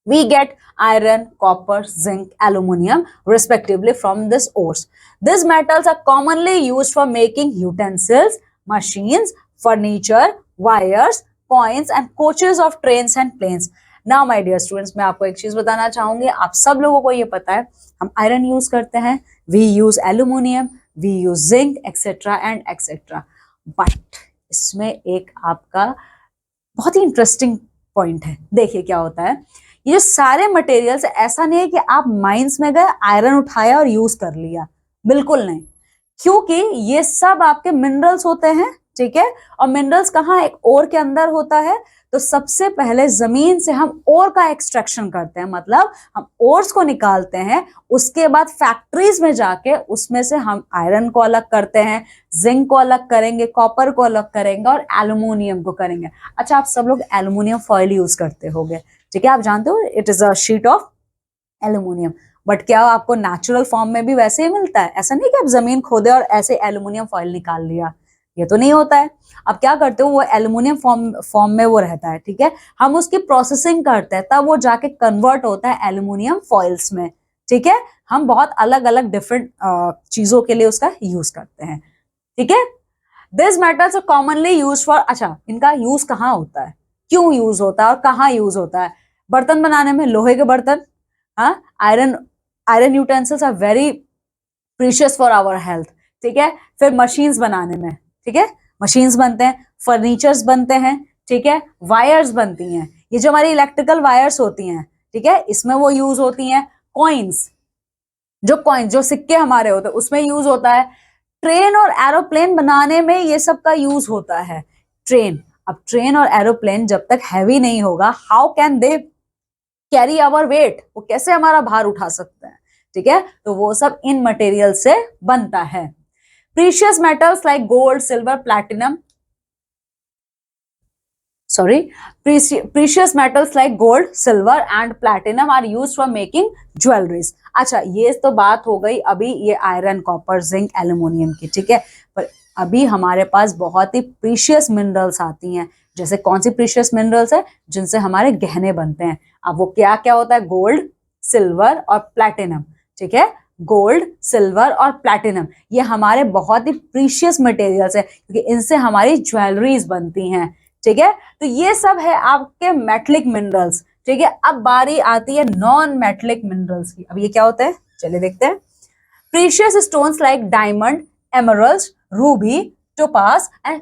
We get iron, copper, zinc, aluminium, respectively, from these ores. These metals are commonly used for making utensils, machines, furniture, wires, coins, and coaches of trains and planes. Now my dear students, मैं आपको एक चीज बताना चाहूंगी, आप सब लोगों को ये पता है हम आयरन यूज करते हैं, we use aluminium, we use zinc etcetera and etcetera. But इसमें एक आपका बहुत ही इंटरेस्टिंग पॉइंट है, देखिए क्या होता है। ये जो सारे मटेरियल्स, ऐसा नहीं है कि आप माइंस में गए आयरन उठाया और यूज कर लिया, बिल्कुल नहीं, क्योंकि ये सब आपके मिनरल्स होते हैं, ठीक है। और मिनरल्स कहाँ, एक ओर के अंदर होता है। तो सबसे पहले जमीन से हम ओर का एक्सट्रैक्शन करते हैं, मतलब हम ओर्स को निकालते हैं, उसके बाद फैक्ट्रीज में जाके उसमें से हम आयरन को अलग करते हैं, जिंक को अलग करेंगे, कॉपर को अलग करेंगे और एल्यूमिनियम को करेंगे। अच्छा, आप सब लोग एल्यूमिनियम फॉइल यूज करते होंगे, ठीक है, आप जानते हो it is a sheet of aluminium. But क्या आपको नेचुरल फॉर्म में भी वैसे ही मिलता है? ऐसा नहीं कि आप जमीन खोदे और ऐसे एल्यूमिनियम फॉइल निकाल लिया, ये तो नहीं होता है। अब क्या करते हो, वो एल्यूमिनियम फॉर्म में वो रहता है, ठीक है। हम उसकी प्रोसेसिंग करते हैं, तब वो जाके कन्वर्ट होता है एल्यूमिनियम फॉइल्स में, ठीक है। हम बहुत अलग अलग डिफरेंट चीजों के लिए उसका यूज करते हैं, ठीक है। This metals are commonly use for, अच्छा इनका यूज कहाँ होता है, क्यों यूज होता है और कहाँ यूज होता है? बर्तन बनाने में, लोहे के बर्तन, हाँ, iron utensils are very precious for our health, ठीक है। फिर मशीन्स बनाने में, ठीक है, मशीन्स बनते हैं, फर्नीचर्स बनते हैं, ठीक है, वायर्स बनती हैं, ये जो हमारी इलेक्ट्रिकल वायर्स होती हैं, ठीक है, इसमें वो यूज होती हैं। कॉइन्स, जो सिक्के हमारे होते हैं उसमें यूज होता है। ट्रेन और एरोप्लेन बनाने में ये सब का यूज होता है। ट्रेन, अब ट्रेन और एरोप्लेन जब तक हैवी नहीं होगा, how can they carry our weight, वो कैसे हमारा भार उठा सकते हैं, ठीक है। तो वो सब इन मटेरियल से बनता है। Precious metals like gold, silver, platinum, precious metals like gold, silver and platinum are used for making jewelries. अच्छा, ये तो बात हो गई अभी ये आयरन, कॉपर, जिंक, एल्यूमिनियम की, ठीक है। पर अभी हमारे पास बहुत ही प्रीशियस मिनरल्स आती हैं। जैसे कौन सी प्रीशियस मिनरल्स है, जिनसे हमारे गहने बनते हैं। अब वो क्या क्या होता है, गोल्ड, सिल्वर और प्लैटिनम, ठीक है। गोल्ड, सिल्वर और प्लैटिनम ये हमारे बहुत ही प्रीशियस मटेरियल्स है, क्योंकि इनसे हमारी ज्वेलरीज बनती हैं, ठीक है। तो ये सब है आपके मेटलिक मिनरल्स, ठीक है। अब बारी आती है नॉन मेटलिक मिनरल्स की। अब ये क्या होता है, चलिए देखते हैं। Precious stones like diamond, emerald, ruby, topaz and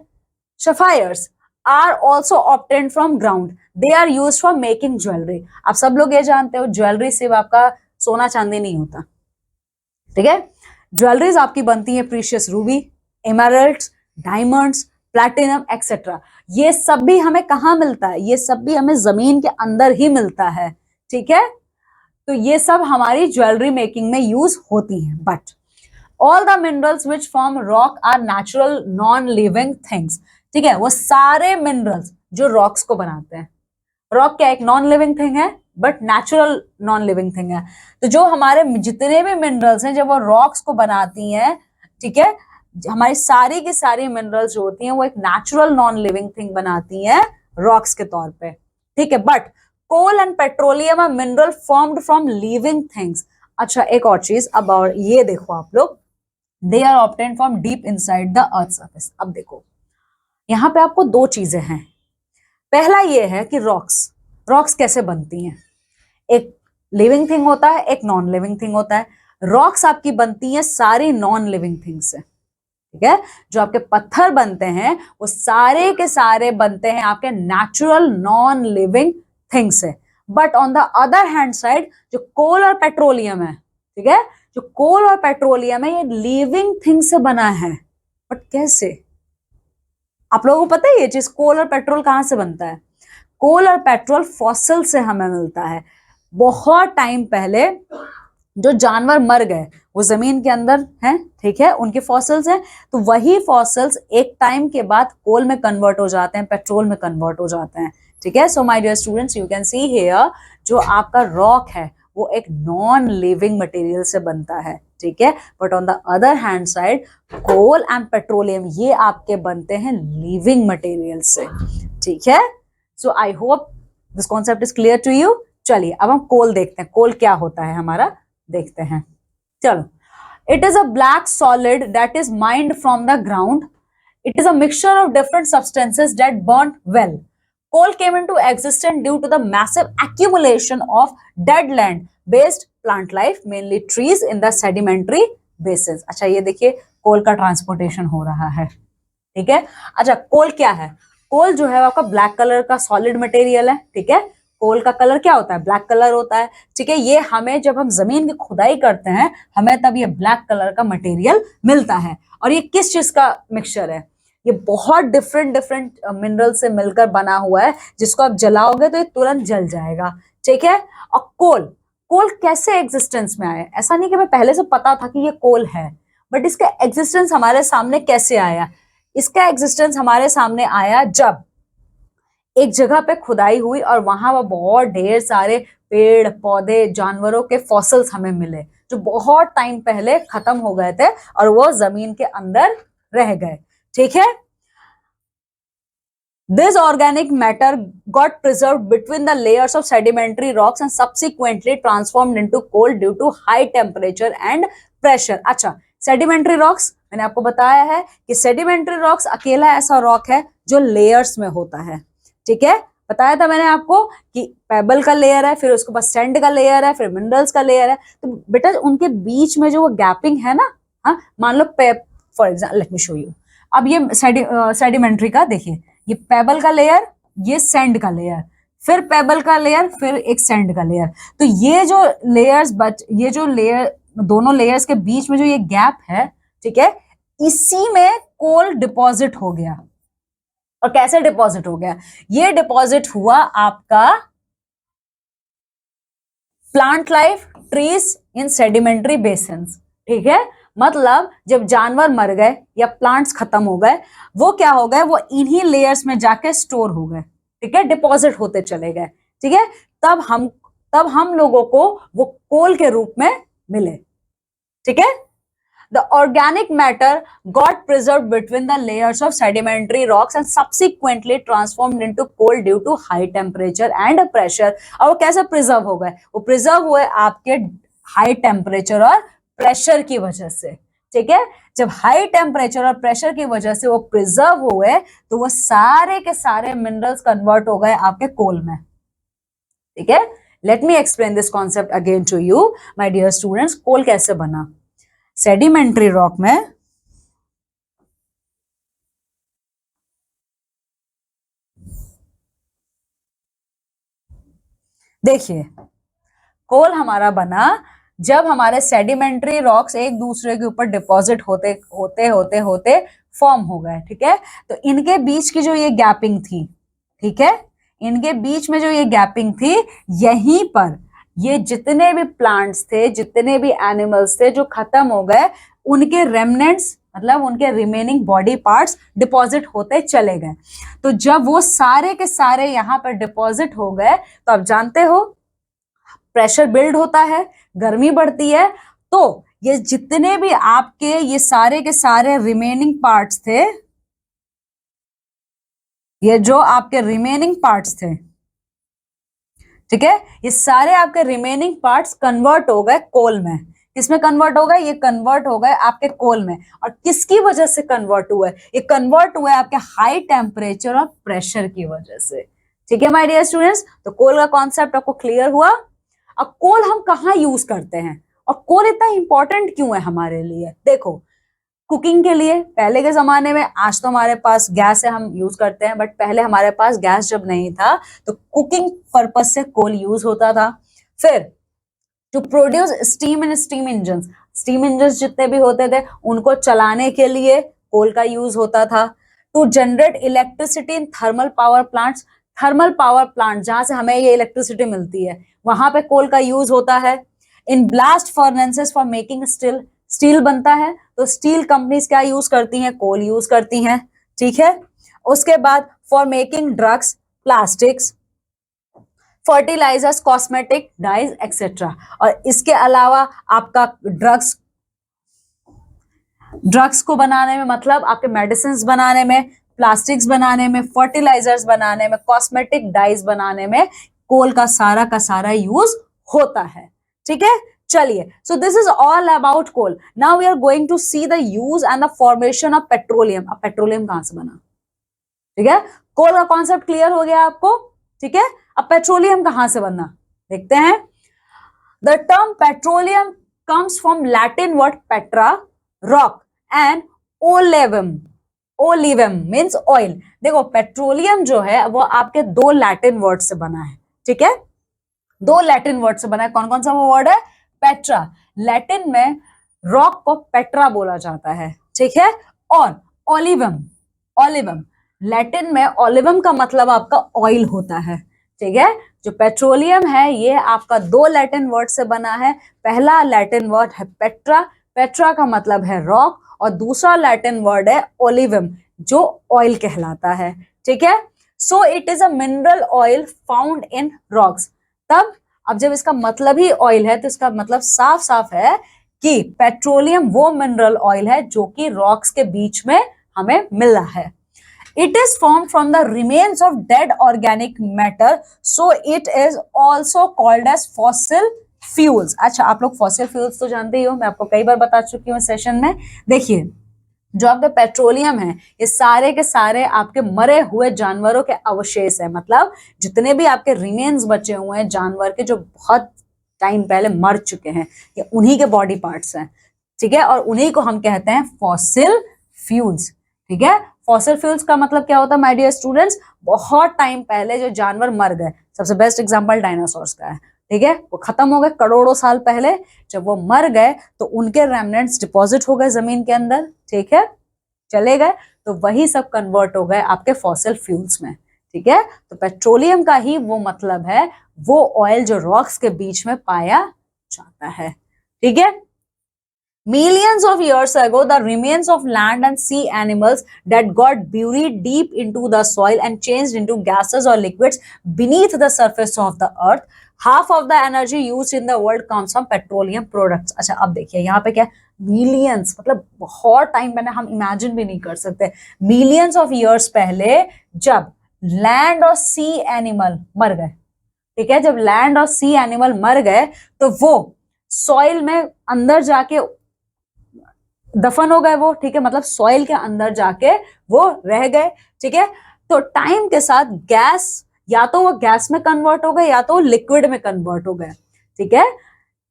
sapphires are also obtained from ground, they are use for making jewellery. आप सब लोग ये जानते हो ज्वेलरी सिर्फ आपका सोना चांदी नहीं होता, ठीक है। ज्वेलरीज आपकी बनती है precious Ruby, emeralds, diamonds, platinum etcetera. ये सब भी हमें कहाँ मिलता है? ये सब भी हमें जमीन के अंदर ही मिलता है, ठीक है। तो ये सब हमारी ज्वेलरी मेकिंग में यूज होती है। But all the minerals which form rock are natural non living things, ठीक है। वो सारे मिनरल्स जो रॉक्स को बनाते हैं, रॉक क्या एक नॉन लिविंग थिंग है but natural non living thing है। तो जो हमारे जितने भी मिनरल्स हैं जब वो रॉक्स को बनाती हैं, ठीक है, हमारी सारी की सारी मिनरल्स जो होती हैं वो एक नेचुरल नॉन लिविंग थिंग बनाती हैं रॉक्स के तौर पे, ठीक है। But coal and petroleum are mineral formed from living things. अच्छा एक और चीज अबाउट ये देखो आप लोग, they are obtained from deep inside the earth surface. अब देखो यहाँ पे आपको दो चीजें हैं। पहला ये है कि रॉक्स कैसे बनती हैं। एक लिविंग थिंग होता है, एक नॉन लिविंग थिंग होता है। रॉक्स आपकी बनती है सारी नॉन लिविंग थिंग से, ठीक है। जो आपके पत्थर बनते हैं वो सारे के सारे बनते हैं आपके नेचुरल नॉन लिविंग थिंग से। But on the other hand side जो कोल और पेट्रोलियम है, ठीक है, जो कोल और पेट्रोलियम है ये लिविंग थिंग से बना है। बट कैसे? आप लोगों को पता है ये चीज, कोल और पेट्रोल कहां से बनता है? कोल और पेट्रोल फॉसिल से हमें मिलता है। बहुत टाइम पहले जो जानवर मर गए वो जमीन के अंदर हैं, ठीक है, उनके फॉसिल्स हैं। तो वही फॉसिल्स एक टाइम के बाद कोल में कन्वर्ट हो जाते हैं, पेट्रोल में कन्वर्ट हो जाते हैं, ठीक है। So my dear students, you can see here जो आपका रॉक है वो एक नॉन लिविंग मटेरियल से बनता है, ठीक है। But on the other hand side coal and petroleum ये आपके बनते हैं लिविंग मटेरियल से, ठीक है। So I hope this concept is clear to you. चलिए अब हम कोल देखते हैं, कोल क्या होता है हमारा देखते हैं। चलो, it is a black solid that is mind from the ground. It is a mixture of different substances that burn well. Coal came into existence due to the massive accumulation of dead land based plant life, mainly trees in the sedimentary basins. अच्छा ये देखिए कोल का transportation हो रहा है, ठीक है। अच्छा कोल क्या है? कोल जो है आपका ब्लैक कलर का सॉलिड मटेरियल है, ठीक है। कोल का कलर क्या होता है? ब्लैक कलर होता है, ठीक है। ये हमें जब हम जमीन की खुदाई करते हैं हमें तब ये ब्लैक कलर का मटेरियल मिलता है। और ये किस चीज का मिक्सचर है? ये बहुत डिफरेंट डिफरेंट मिनरल से मिलकर बना हुआ है, जिसको आप जलाओगे तो ये तुरंत जल जाएगा, ठीक है। और कोल कोल कैसे एग्जिस्टेंस में आया? ऐसा नहीं कि हमें पहले से पता था कि ये कोल है, बट इसका एग्जिस्टेंस हमारे सामने कैसे आया? इसका एग्जिस्टेंस हमारे सामने आया जब एक जगह पे खुदाई हुई और वहां पर बहुत ढेर सारे पेड़ पौधे जानवरों के फॉसिल्स हमें मिले जो बहुत टाइम पहले खत्म हो गए थे और वो जमीन के अंदर रह गए, ठीक है। This organic matter got preserved between the layers of sedimentary rocks and subsequently transformed into coal due to high temperature and pressure. अच्छा, sedimentary rocks मैंने आपको बताया है कि sedimentary rocks अकेला ऐसा रॉक है जो लेयर्स में होता है, ठीक है। बताया था मैंने आपको कि पेबल का लेयर है, फिर उसके बाद सैंड का लेयर है, फिर मिनरल्स का लेयर है। तो बेटा उनके बीच में जो वो गैपिंग है ना, हाँ मान लो for example let me show you. अब ये सेडिमेंट्री का देखिए, ये पेबल का लेयर, ये सैंड का लेयर, फिर पेबल का लेयर, फिर एक सैंड का लेयर। तो ये जो लेयर्स ये जो लेयर दोनों लेयर्स के बीच में जो ये गैप है, ठीक है, इसी में कोल डिपॉजिट हो गया। और कैसे डिपॉजिट हो गया? ये डिपॉजिट हुआ आपका plant life trees in sedimentary basins, ठीक है। मतलब जब जानवर मर गए या प्लांट्स खत्म हो गए, वो क्या हो गए? वो इन्हीं लेयर्स में जाके स्टोर हो गए, ठीक है, डिपॉजिट होते चले गए, ठीक है। तब हम लोगों को वो कोल के रूप में मिले, ठीक है। The organic matter got preserved between the layers of sedimentary rocks and subsequently transformed into coal due to high temperature and pressure. और वो कैसे प्रिजर्व हो गए? वो प्रिजर्व हुए आपके हाई टेम्परेचर और प्रेशर की वजह से, ठीक है। जब हाई टेम्परेचर और प्रेशर की वजह से वो प्रिजर्व हुए तो वो सारे के सारे मिनरल्स कन्वर्ट हो गए आपके कोल में, ठीक है। Let me explain this concept again to you my dear students. Coal कैसे बना? सेडिमेंट्री रॉक में देखिए, कोल हमारा बना जब हमारे सेडिमेंट्री रॉक्स एक दूसरे के ऊपर डिपॉजिट होते होते होते होते फॉर्म हो गए, ठीक है। तो इनके बीच की जो ये गैपिंग थी, ठीक है, इनके बीच में जो ये गैपिंग थी, यहीं पर ये जितने भी प्लांट्स थे, जितने भी एनिमल्स थे जो खत्म हो गए, उनके रेमनेंट्स मतलब उनके रिमेनिंग बॉडी पार्ट्स डिपॉजिट होते चले गए। तो जब वो सारे के सारे यहाँ पर डिपॉजिट हो गए, तो आप जानते हो प्रेशर बिल्ड होता है, गर्मी बढ़ती है। तो ये जितने भी आपके ये सारे के सारे रिमेनिंग पार्ट्स थे, ये जो आपके रिमेनिंग पार्ट्स थे, ठीक है, ये सारे आपके रिमेनिंग पार्ट्स कन्वर्ट हो गए कोल में। किसमें कन्वर्ट हो गए? ये कन्वर्ट हो गए आपके कोल में। और किसकी वजह से कन्वर्ट हुए? ये कन्वर्ट हुए आपके हाई टेम्परेचर और प्रेशर की वजह से। ठीक है माय डियर स्टूडेंट्स, तो कोल का कॉन्सेप्ट आपको क्लियर हुआ। अब कोल हम कहाँ यूज करते हैं और कोल इतना इंपॉर्टेंट क्यों है हमारे लिए? देखो, कुकिंग के लिए पहले के जमाने में, आज तो हमारे पास गैस है, हम यूज करते हैं, बट पहले हमारे पास गैस जब नहीं था तो कुकिंग पर्पज से कोल यूज होता था। फिर to produce steam in steam engine जितने भी होते थे उनको चलाने के लिए कोल का यूज होता था। To generate electricity in thermal power plant जहां से हमें ये इलेक्ट्रिसिटी मिलती है, वहां पे कोल का यूज होता है। In blast furnaces for making steel बनता है, तो स्टील कंपनीज क्या यूज करती हैं? कोल यूज करती हैं, ठीक है। उसके बाद for making drugs, plastics, fertilisers, cosmetic, dyes etcetera. और इसके अलावा आपका ड्रग्स को बनाने में, मतलब आपके मेडिसिन बनाने में, प्लास्टिक्स बनाने में, फर्टिलाइजर्स बनाने में, कॉस्मेटिक डाइज बनाने में कोल का सारा यूज होता है, ठीक है। चलिए, so this is all about coal. Now we are going to see the use and the formation of petroleum. अब पेट्रोलियम कहां से बना? ठीक है, कोल का कॉन्सेप्ट क्लियर हो गया आपको, ठीक है। अब पेट्रोलियम कहां से बना देखते हैं। The term petroleum comes from Latin word petra, rock, and oleum. Oleum means oil. देखो, पेट्रोलियम जो है वो आपके दो लैटिन वर्ड से बना है, ठीक है, दो लैटिन वर्ड से बना है। कौन कौन सा वो वर्ड है? पेट्रा, लैटिन में रॉक को पेट्रा बोला जाता है, ठीक है। और ओलिवम, ओलिवम लैटिन में ओलिवम का मतलब आपका ऑयल होता है, ठीक है। जो पेट्रोलियम है ये आपका दो लैटिन वर्ड से बना है। पहला लैटिन वर्ड है पेट्रा, पेट्रा का मतलब है रॉक, और दूसरा लैटिन वर्ड है ओलिवम जो ऑयल कहलाता है, ठीक है। So it is a mineral oil found in rocks. तब अब जब इसका मतलब ही ऑयल है तो इसका मतलब साफ साफ है कि पेट्रोलियम वो मिनरल ऑयल है जो कि रॉक्स के बीच में हमें मिला है। It is formed from the remains of dead organic matter, so it is also called as fossil fuels। अच्छा, आप लोग fossil fuels तो जानते ही हो, मैं आपको कई बार बता चुकी हूँ सेशन में। देखिए, जो आपके पेट्रोलियम है ये सारे के सारे आपके मरे हुए जानवरों के अवशेष है, मतलब जितने भी आपके रिमेन्स बचे हुए हैं जानवर के जो बहुत टाइम पहले मर चुके हैं, ये उन्हीं के बॉडी पार्ट्स हैं, ठीक है। और उन्हीं को हम कहते हैं फॉसिल फ्यूल्स, ठीक है। फॉसिल फ्यूल्स का मतलब क्या होता है माय डियर स्टूडेंट्स? बहुत टाइम पहले जो जानवर मर गए, सबसे बेस्ट एग्जांपल डायनासोर्स का है, ठीक है, वो खत्म हो गए करोड़ों साल पहले। जब वो मर गए तो उनके रेमनेंट्स डिपॉजिट हो गए जमीन के अंदर, ठीक है, चले गए, तो वही सब कन्वर्ट हो गए आपके फॉसिल फ्यूल्स में, ठीक है। तो पेट्रोलियम का ही वो मतलब है, वो ऑयल जो रॉक्स के बीच में पाया जाता है, ठीक है। Millions of years ago, the remains of land and sea animals that got buried deep into the soil and changed into gases or liquids beneath the surface of the earth. Half of the energy used in the world comes from petroleum products. अच्छा, अब देखिए यहाँ पे क्या, millions मतलब बहुत time पहले, हम इमेजिन भी नहीं कर सकते, मिलियंस ऑफ ईयर्स पहले जब लैंड और सी एनिमल मर गए, ठीक है, जब लैंड और सी एनिमल मर गए तो वो सॉइल में अंदर जाके दफन हो गए वो, ठीक है, मतलब सॉइल के अंदर जाके वो रह गए, ठीक है। तो टाइम के साथ गैस, या तो वो गैस में कन्वर्ट हो गए या तो लिक्विड में कन्वर्ट हो गए, ठीक है।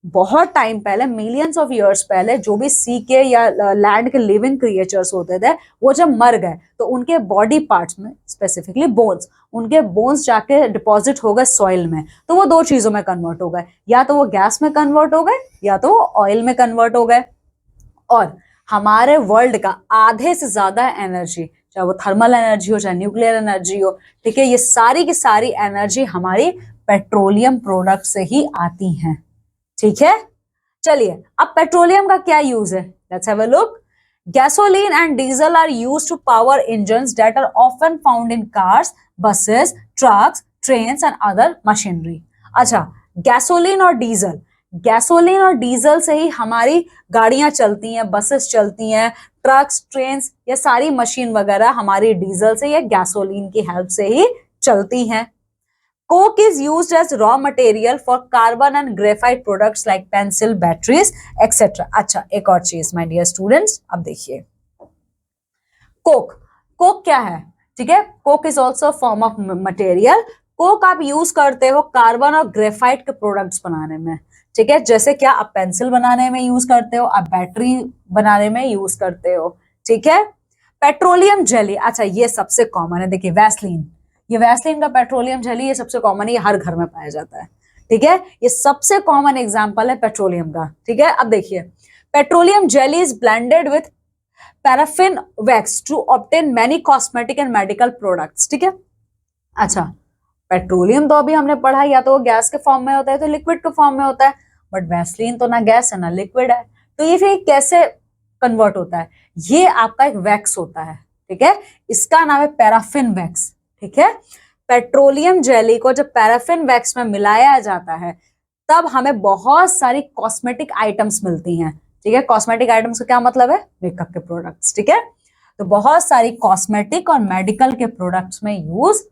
बहुत टाइम पहले, मिलियंस ऑफ इयर्स पहले, जो भी सी के या लैंड के लिविंग क्रिएचर्स होते थे, वो जब मर गए तो उनके बॉडी पार्ट्स में, स्पेसिफिकली बोन्स, उनके बोन्स जाके डिपॉजिट हो गए सॉइल में, तो वो दो चीजों में कन्वर्ट हो गए, या तो वो गैस में कन्वर्ट हो गए या तो वो ऑयल में कन्वर्ट हो गए। और हमारे वर्ल्ड का आधे से ज्यादा एनर्जी, चाहे वो थर्मल एनर्जी हो चाहे न्यूक्लियर एनर्जी हो, ठीक है, ये सारी की सारी एनर्जी हमारी पेट्रोलियम प्रोडक्ट से ही आती है। ठीक है, चलिए अब पेट्रोलियम का क्या यूज है, let's have a look. Gasoline and diesel are used to power engines that are often found in cars, buses, trucks, trains and other machinery. अच्छा, गैसोलीन और डीजल, गैसोलीन और डीजल से ही हमारी गाड़ियां चलती हैं, बसेस चलती हैं, ट्रक्स, ट्रेन्स, ये सारी मशीन वगैरह हमारी डीजल से या गैसोलीन की हेल्प से ही चलती हैं। Coke is used as raw material for carbon and graphite products like pencil, batteries, etc. अच्छा, एक और चीज माय डियर स्टूडेंट्स, अब देखिए कोक, कोक क्या है, ठीक है, Coke is also form of material. Coke आप यूज करते हो कार्बन और ग्रेफाइट के प्रोडक्ट्स बनाने में, ठीक है, जैसे क्या आप पेंसिल बनाने में यूज करते हो, आप बैटरी बनाने में यूज करते हो, ठीक है। पेट्रोलियम जेली, अच्छा ये सबसे कॉमन है, देखिए वैसलीन, ये वैसलीन का पेट्रोलियम जेली, ये सबसे कॉमन है, ये हर घर में पाया जाता है, ठीक है, ये सबसे कॉमन एग्जांपल है पेट्रोलियम का, ठीक है। अब देखिए petroleum jelly is blended with paraffin wax to obtain many cosmetic and medical products, ठीक है। अच्छा, पेट्रोलियम तो अभी हमने पढ़ा, या तो वो गैस के फॉर्म में होता है तो लिक्विड के फॉर्म में होता है, बट वैसलीन तो ना गैस है ना लिक्विड है, तो ये फिर कैसे कन्वर्ट होता है, ये आपका एक वैक्स होता है, ठीक है, इसका नाम है पैराफिन वैक्स, ठीक है। पेट्रोलियम जेली को जब पैराफिन वैक्स में मिलाया जाता है तब हमें बहुत सारी कॉस्मेटिक आइटम्स मिलती हैं, ठीक है। कॉस्मेटिक आइटम्स का क्या मतलब है, मेकअप के प्रोडक्ट्स, ठीक है, तो बहुत सारी कॉस्मेटिक और मेडिकल के प्रोडक्ट्स में यूज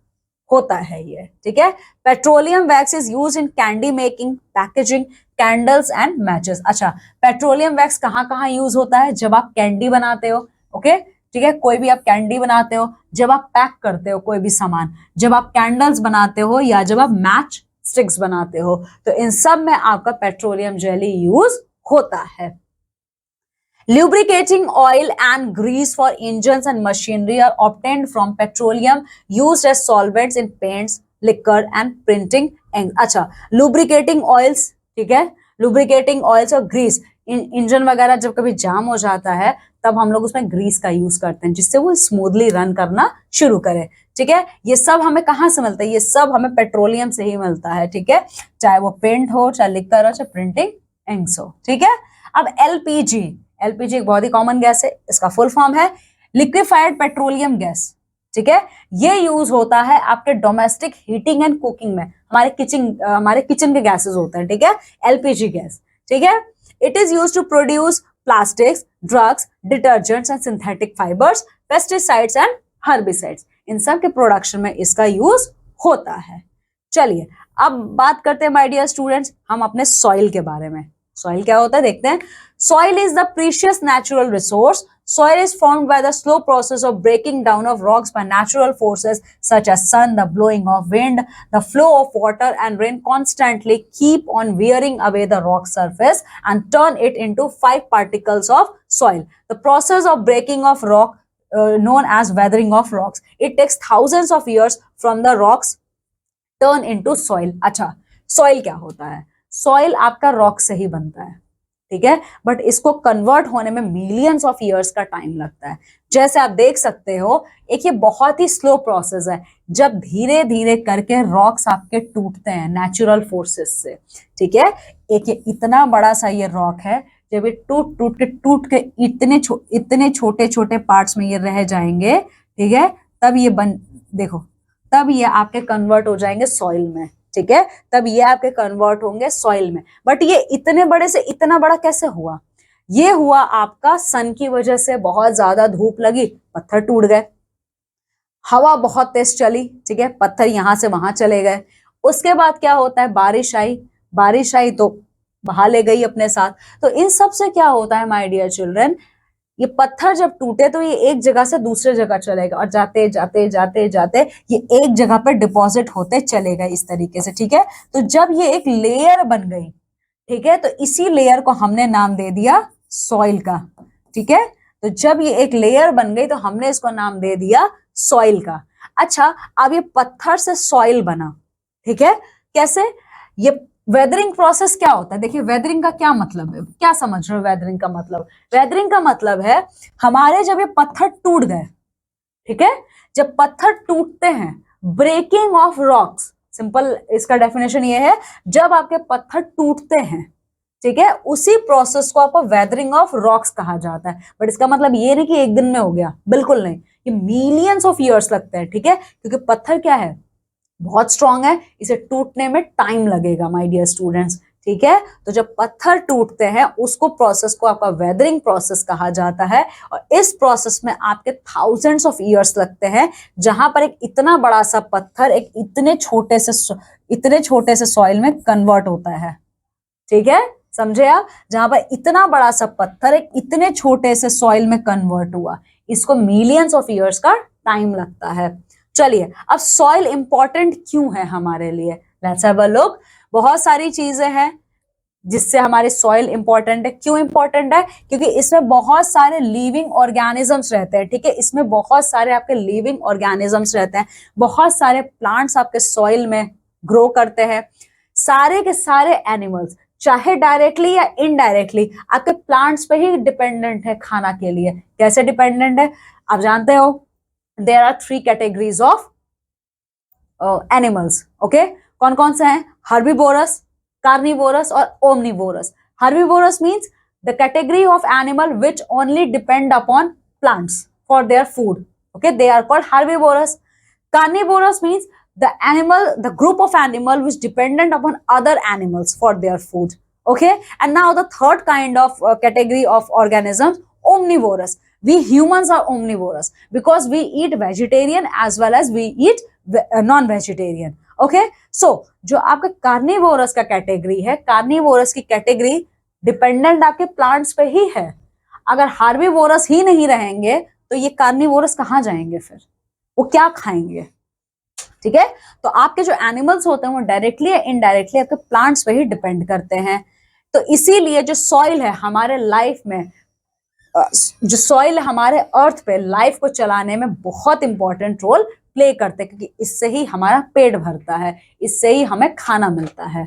होता है ये, ठीक है। Petroleum wax is use in candy making, packaging, candles and matches. अच्छा, पेट्रोलियम वैक्स कहाँ कहाँ यूज होता है, जब आप कैंडी बनाते हो, ओके, ठीक है, कोई भी आप कैंडी बनाते हो, जब आप पैक करते हो कोई भी सामान, जब आप कैंडल्स बनाते हो या जब आप मैच स्टिक्स बनाते हो, तो इन सब में आपका पेट्रोलियम जेली यूज होता है। Lubricating oil and grease for engines and machinery are obtained from petroleum used as solvents in paints, liquor and printing ink. अच्छा, lubricating oils, ठीक है, lubricating oils और grease, इंजन वगैरह जब कभी जाम हो जाता है तब हम लोग उसमें ग्रीस का यूज करते हैं जिससे वो स्मूथली रन करना शुरू करे, ठीक है। ये सब हमें कहाँ से मिलता है, ये सब हमें पेट्रोलियम से ही मिलता है, ठीक है, चाहे वो पेंट हो, चाहे लिक्कर हो, चाहे प्रिंटिंग इंक्स हो, ठीक है। अब एलपीजी, एलपीजी एक बहुत ही कॉमन गैस है, इसका फुल फॉर्म है लिक्विफाइड पेट्रोलियम गैस, ठीक है। ये यूज होता है आपके डोमेस्टिक हीटिंग एंड कुकिंग में, हमारे किचन के गैसेस होते हैं, ठीक है, एलपीजी गैस, ठीक है। It is use to produce plastics, drugs, detergents and synthetic fibres, pesticides and herbicides, इन सब के प्रोडक्शन में इसका यूज होता है। चलिए अब बात करते हैं माय डियर स्टूडेंट्स हम अपने सॉइल के बारे में। सॉइल क्या होता है देखते हैं। Soil is the precious natural resource. Soil is formed by the slow process of breaking down of rocks by natural forces such as sun, the blowing of wind, the flow of water and rain constantly keep on wearing away the rock surface and turn it into 5 particles of soil. The process of breaking of rock known as weathering of rocks. It takes thousands of years from the rocks turn into soil. अच्छा, soil क्या होता है? Soil आपका rock से ही बनता है, ठीक है, बट इसको कन्वर्ट होने में मिलियंस ऑफ इयर्स का टाइम लगता है। जैसे आप देख सकते हो एक ये बहुत ही स्लो प्रोसेस है, जब धीरे धीरे करके रॉक्स आपके टूटते हैं नेचुरल फोर्सेस से, ठीक है। एक ये इतना बड़ा सा ये रॉक है, जब ये टूट के इतने छोटे छोटे पार्ट्स में ये रह जाएंगे, ठीक है, तब ये देखो तब ये आपके कन्वर्ट हो जाएंगे सॉइल में, ठीक है, तब ये आपके कन्वर्ट होंगे सॉइल में। बट ये इतने बड़े से इतना बड़ा कैसे हुआ, ये हुआ आपका सन की वजह से, बहुत ज्यादा धूप लगी, पत्थर टूट गए, हवा बहुत तेज चली, ठीक है, पत्थर यहां से वहां चले गए। उसके बाद क्या होता है, बारिश आई तो बहा ले गई अपने साथ। तो इन सब से क्या होता है माय डियर चिल्ड्रन, ये पत्थर जब टूटे तो ये एक जगह से दूसरे जगह चलेगा और जाते जाते जाते जाते ये एक जगह पर डिपॉजिट होते चले गए इस तरीके से, ठीक है। तो जब ये एक लेयर बन गई, ठीक है, तो इसी लेयर को हमने नाम दे दिया सॉइल का। ठीक है, तो जब ये एक लेयर बन गई तो हमने इसको नाम दे दिया सॉइल का। अच्छा, अब ये पत्थर से सॉइल बना। ठीक है, कैसे? ये वेदरिंग प्रोसेस क्या होता है? देखिए, वेदरिंग का क्या मतलब है, क्या समझ रहे हो वेदरिंग का मतलब? वेदरिंग का मतलब है हमारे जब ये पत्थर टूट गए, ठीक है, जब पत्थर टूटते हैं, ब्रेकिंग ऑफ रॉक्स, सिंपल इसका डेफिनेशन ये है, जब आपके पत्थर टूटते हैं, ठीक है, उसी प्रोसेस को आपको वेदरिंग ऑफ रॉक्स कहा जाता है। बट इसका मतलब ये नहीं कि एक दिन में हो गया, बिल्कुल नहीं, ये मिलियंस ऑफ ईयर्स लगते हैं। ठीक है, क्योंकि पत्थर क्या है, बहुत स्ट्रांग है, इसे टूटने में टाइम लगेगा माय डियर स्टूडेंट्स। ठीक है, तो जब पत्थर टूटते हैं उसको प्रोसेस को आपका वेदरिंग प्रोसेस कहा जाता है, और इस प्रोसेस में आपके थाउजेंड्स ऑफ ईयर्स लगते हैं, जहां पर एक इतना बड़ा सा पत्थर एक इतने छोटे से सॉइल में कन्वर्ट होता है। ठीक है, समझे आप? जहां पर इतना बड़ा सा पत्थर एक इतने छोटे से सॉइल में कन्वर्ट हुआ, इसको मिलियंस ऑफ ईयर्स का टाइम लगता है। चलिए, अब सॉइल इंपॉर्टेंट क्यों है हमारे लिए? Let's have a look. बहुत सारी चीजें हैं जिससे हमारे सॉइल इंपॉर्टेंट है। क्यों इंपॉर्टेंट है? क्योंकि इसमें बहुत सारे लिविंग ऑर्गेनिजम्स रहते हैं। ठीक है, इसमें बहुत सारे आपके लिविंग ऑर्गेनिजम्स रहते हैं, बहुत सारे प्लांट्स आपके सॉइल में ग्रो करते हैं। सारे के सारे एनिमल्स, चाहे डायरेक्टली या इनडायरेक्टली, आपके प्लांट्स पे ही डिपेंडेंट है खाना के लिए। कैसे डिपेंडेंट है? आप जानते हो, there are 3 categories of animals. Okay, कौन कौन से हैं? हर्बीवोरस, कार्निवोरस और omnivorous. Herbivorous means the category of animal which only depend upon plants for their food. Okay, they are called herbivorous. Carnivorous means the group of animal which dependent upon other animals for their food. Okay, and now the third kind of category of organisms, omnivorous. We humans are omnivorous because we eat vegetarian as well as we eat non-vegetarian. Okay, so जो आपका carnivorous का category है, carnivorous की category dependent आपके plants पे ही है। अगर herbivores ही नहीं रहेंगे तो ये कार्निवोरस कहाँ जाएंगे? फिर वो क्या खाएंगे? ठीक है, तो आपके जो एनिमल्स होते हैं वो डायरेक्टली या इनडायरेक्टली आपके प्लांट्स पे ही डिपेंड करते हैं। तो इसीलिए जो सॉइल है हमारे लाइफ में, जो सॉइल हमारे अर्थ पे लाइफ को चलाने में बहुत इंपॉर्टेंट रोल प्ले करते हैं, क्योंकि इससे ही हमारा पेट भरता है, इससे ही हमें खाना मिलता है।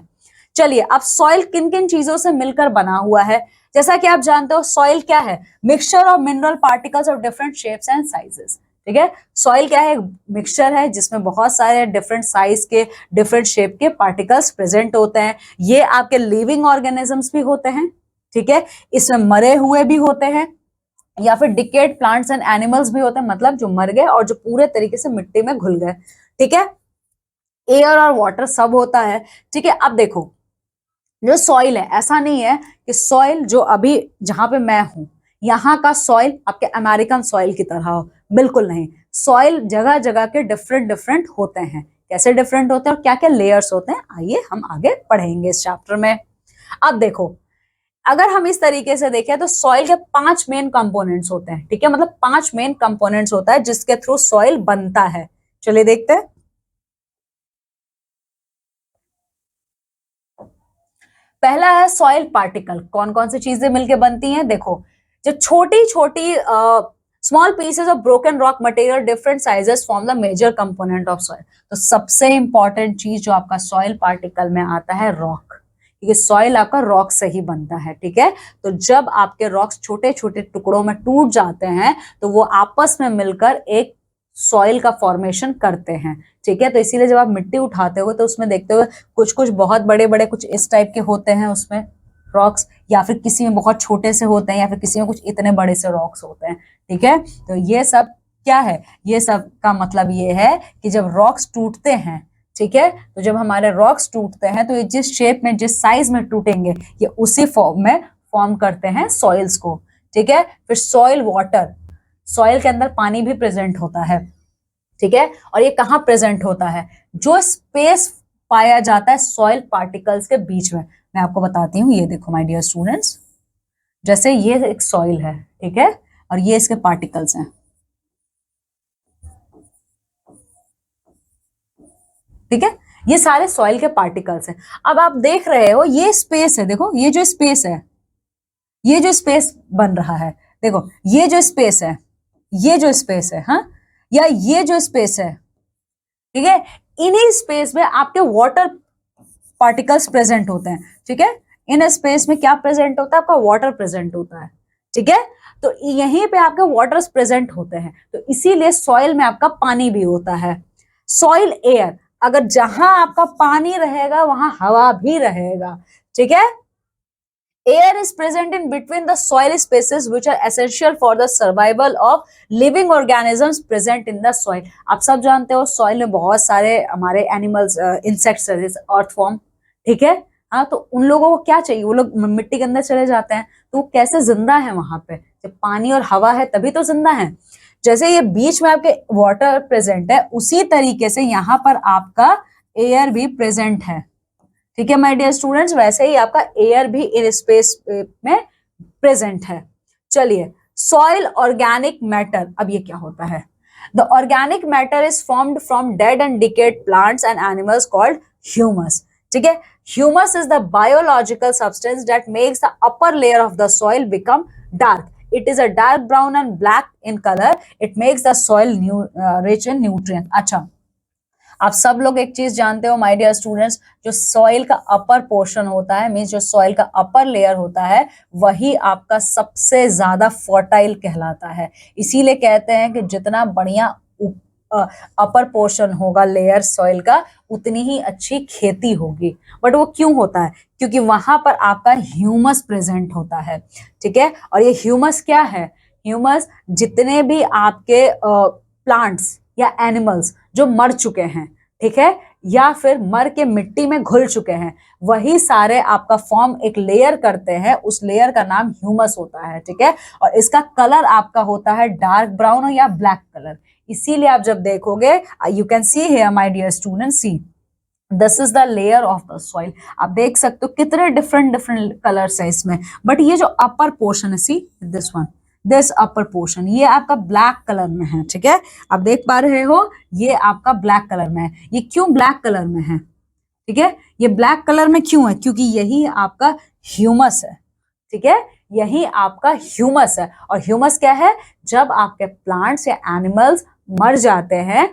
चलिए, अब सॉइल किन किन चीजों से मिलकर बना हुआ है? जैसा कि आप जानते हो, सॉइल क्या है? Mixture of mineral particles of different shapes and sizes. ठीक है, सॉइल क्या है? मिक्सचर है जिसमें बहुत सारे डिफरेंट साइज के, डिफरेंट शेप के पार्टिकल्स प्रेजेंट होते हैं। ये आपके लिविंग ऑर्गेनिजम्स भी होते हैं। ठीक है, इसमें मरे हुए भी होते हैं, या फिर डिकेड प्लांट्स एंड एनिमल्स भी होते हैं, मतलब जो मर गए और जो पूरे तरीके से मिट्टी में घुल गए। ठीक है, एयर और वाटर सब होता है। ठीक है, अब देखो, जो सॉइल है, ऐसा नहीं है कि सॉइल जो अभी जहां पे मैं हूं यहाँ का सॉइल आपके अमेरिकन सॉइल की तरह हो, बिल्कुल नहीं। सॉइल जगह जगह के डिफरेंट डिफरेंट होते हैं। कैसे डिफरेंट होते हैं और क्या क्या लेयर्स होते हैं, आइए हम आगे पढ़ेंगे इस चैप्टर में। अब देखो, अगर हम इस तरीके से देखें तो सॉइल के 5 मेन कंपोनेंट्स होते हैं। ठीक है, मतलब 5 मेन कंपोनेंट्स होता है जिसके थ्रू सॉइल बनता है। चलिए देखते हैं। पहला है सॉइल पार्टिकल। कौन कौन सी चीजें मिलकर बनती हैं? देखो, जो छोटी छोटी small pieces of broken rock material different sizes form the major component of soil. तो सबसे इंपॉर्टेंट चीज जो आपका सॉइल पार्टिकल में आता है, रॉक। क्योंकि सॉइल आपका रॉक से ही बनता है। ठीक है, तो जब आपके रॉक्स छोटे छोटे टुकड़ों में टूट जाते हैं तो वो आपस में मिलकर एक सॉइल का फॉर्मेशन करते हैं। ठीक है, तो इसीलिए जब आप मिट्टी उठाते हो तो उसमें देखते हो कुछ कुछ बहुत बड़े बड़े कुछ इस टाइप के होते हैं उसमें रॉक्स, या फिर किसी में बहुत छोटे से होते हैं, या फिर किसी में कुछ इतने बड़े से रॉक्स होते हैं। ठीक है, तो ये सब क्या है? ये सब का मतलब ये है कि जब रॉक्स टूटते हैं, ठीक है, तो जब हमारे रॉक्स टूटते हैं तो ये जिस शेप में, जिस साइज में टूटेंगे, ये उसी फॉर्म में फॉर्म करते हैं सॉइल्स को। ठीक है, फिर सॉइल वाटर, सॉइल के अंदर पानी भी प्रेजेंट होता है। ठीक है, और ये कहाँ प्रेजेंट होता है? जो स्पेस पाया जाता है सॉइल पार्टिकल्स के बीच में, मैं आपको बताती हूँ। ये देखो माय डियर स्टूडेंट्स, जैसे ये एक सॉइल है, ठीक है, और ये इसके पार्टिकल्स हैं। ठीक है, ये सारे सॉइल के पार्टिकल्स हैं। अब आप देख रहे हो ये स्पेस है, देखो ये जो स्पेस है, ये जो स्पेस बन रहा है, देखो ये जो स्पेस है, ये जो स्पेस है, हाँ, या ये जो स्पेस है, ठीक है, इन्हीं स्पेस में आपके वाटर पार्टिकल्स प्रेजेंट होते हैं, ठीक है। इन स्पेस में क्या प्रेजेंट होता है, आपका वाटर प्रेजेंट होता है, ठीक है। तो यहीं पे आपके वाटर्स प्रेजेंट होते हैं, तो इसीलिए सॉइल में आपका पानी भी होता है। सॉइल एयर, अगर जहां आपका पानी रहेगा वहां हवा भी रहेगा, ठीक है। Air is present in between the soil spaces which are essential for the survival of living organisms present in the soil. आप सब जानते हो सॉइल में बहुत सारे हमारे एनिमल्स, इंसेक्ट्स, अर्थवॉर्म, ठीक है। हाँ, तो उन लोगों को क्या चाहिए, वो लोग मिट्टी के अंदर चले जाते हैं, तो वो कैसे जिंदा है वहां पे, जब पानी और हवा है तभी तो जिंदा है। जैसे ये बीच में आपके वाटर प्रेजेंट है, उसी तरीके से यहाँ पर आपका एयर भी प्रेजेंट है, ठीक है माय डियर स्टूडेंट्स। वैसे ही आपका एयर भी इन स्पेस में प्रेजेंट है। चलिए, सॉइल ऑर्गेनिक मैटर, अब ये क्या होता है। The organic matter is formed from dead and decade plants and animals called humus, ठीक है। Humus is the biological substance that makes the upper layer of the soil become dark. It is a dark brown and black in color. It makes the soil rich in nutrient. अच्छा, आप सब लोग एक चीज जानते हो my dear students, जो soil का अपर पोर्शन होता है, मींस जो सॉइल का अपर लेयर होता है, वही आपका सबसे ज्यादा फर्टाइल कहलाता है। इसीलिए कहते हैं कि जितना बढ़िया अपर पोर्शन होगा लेयर सॉइल का, उतनी ही अच्छी खेती होगी। बट वो क्यों होता है, क्योंकि वहां पर आपका ह्यूमस प्रेजेंट होता है, ठीक है। और ये ह्यूमस क्या है, ह्यूमस जितने भी आपके प्लांट्स या एनिमल्स जो मर चुके हैं, ठीक है, या फिर मर के मिट्टी में घुल चुके हैं, वही सारे आपका फॉर्म एक लेयर करते हैं, उस लेयर का नाम ह्यूमस होता है, ठीक है। और इसका कलर आपका होता है डार्क ब्राउन या ब्लैक कलर। इसीलिए आप जब देखोगे, you can see here my dear student, see this is the layer of the soil. आप देख सकते हो कितने डिफरेंट डिफरेंट कलर्स है इसमें, बट ये जो अपर पोर्शन है, see this one, this upper portion, ये आपका ब्लैक कलर में है, ठीक है। आप देख पा रहे हो ये आपका ब्लैक कलर में है। ये क्यों ब्लैक कलर में है, ठीक है, ये ब्लैक कलर में क्यों है, क्योंकि यही आपका ह्यूमस है, ठीक है, यही आपका ह्यूमस है। और ह्यूमस क्या है, जब आपके प्लांट्स या एनिमल्स मर जाते हैं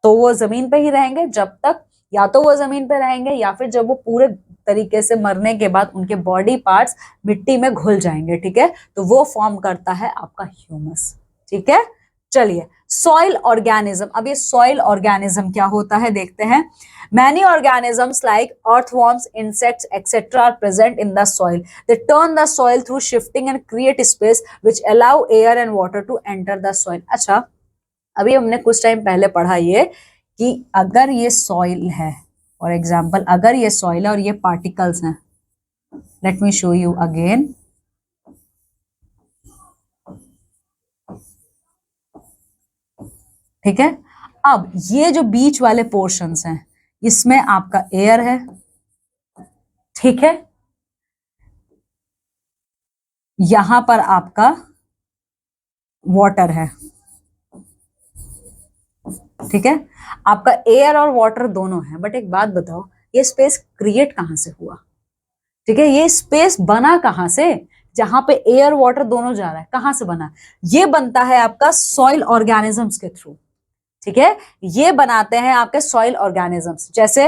तो वो जमीन पे ही रहेंगे, जब तक या तो वो जमीन पे रहेंगे या फिर जब वो पूरे तरीके से मरने के बाद उनके बॉडी पार्ट्स मिट्टी में घुल जाएंगे, ठीक है, तो वो फॉर्म करता है आपका ह्यूमस, ठीक है। चलिए, सॉइल ऑर्गेनिज्म, अब ये सॉइल ऑर्गेनिज्म क्या होता है देखते हैं। Many organisms like earthworms, insects etcetera are present in the soil. They turn the soil through shifting and create space which allow air and water to enter the soil. अच्छा, अभी हमने कुछ time पहले पढ़ा ये कि अगर ये सॉइल है, फॉर एग्जाम्पल अगर ये सॉइल है और ये पार्टिकल्स हैं, late me show you again, ठीक है। अब ये जो बीच वाले पोर्शंस हैं इसमें आपका एयर है, ठीक है, यहां पर आपका वाटर है, ठीक है, आपका एयर और वाटर दोनों है। बट एक बात बताओ, ये स्पेस क्रिएट कहां से हुआ, ठीक है, ये स्पेस बना कहां से, जहां पे एयर वाटर दोनों जा रहा है, कहां से बना, ये बनता है आपका सॉइल ऑर्गेनिजम्स के थ्रू, ठीक है, ये बनाते हैं आपके सॉइल ऑर्गेनिजम्स, जैसे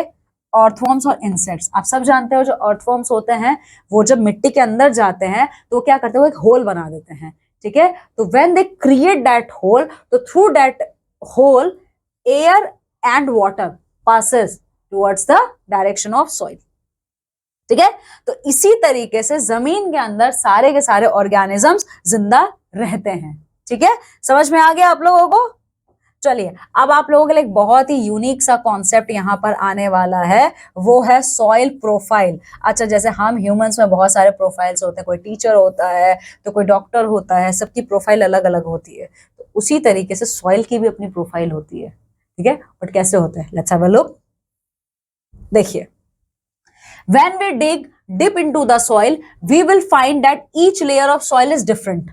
अर्थवॉर्म्स और इंसेक्ट्स। आप सब जानते हो जो अर्थवॉर्म्स होते हैं वो जब मिट्टी के अंदर जाते हैं तो क्या करते हैं, वो एक होल बना देते हैं, ठीक है, तो when they create that hole, तो through that hole air and water passes towards the direction of soil, ठीक है। तो इसी तरीके से जमीन के अंदर सारे के सारे ऑर्गेनिजम्स जिंदा रहते हैं, ठीक है, समझ में आ गया आप लोगों को। चलिए, अब आप लोगों के लिए एक बहुत ही यूनिक सा कॉन्सेप्ट यहाँ पर आने वाला है, वो है सॉइल प्रोफाइल। अच्छा, जैसे हम ह्यूमंस में बहुत सारे प्रोफाइल्स होते हैं, कोई टीचर होता है तो कोई डॉक्टर होता है, सबकी प्रोफाइल अलग अलग होती है, तो उसी तरीके से सॉइल की भी अपनी प्रोफाइल होती है, ठीक है। बट कैसे होता है, लेट्स हैव अ लुक। देखिए, when we dig deep into the soil, we will find that each layer of soil is different.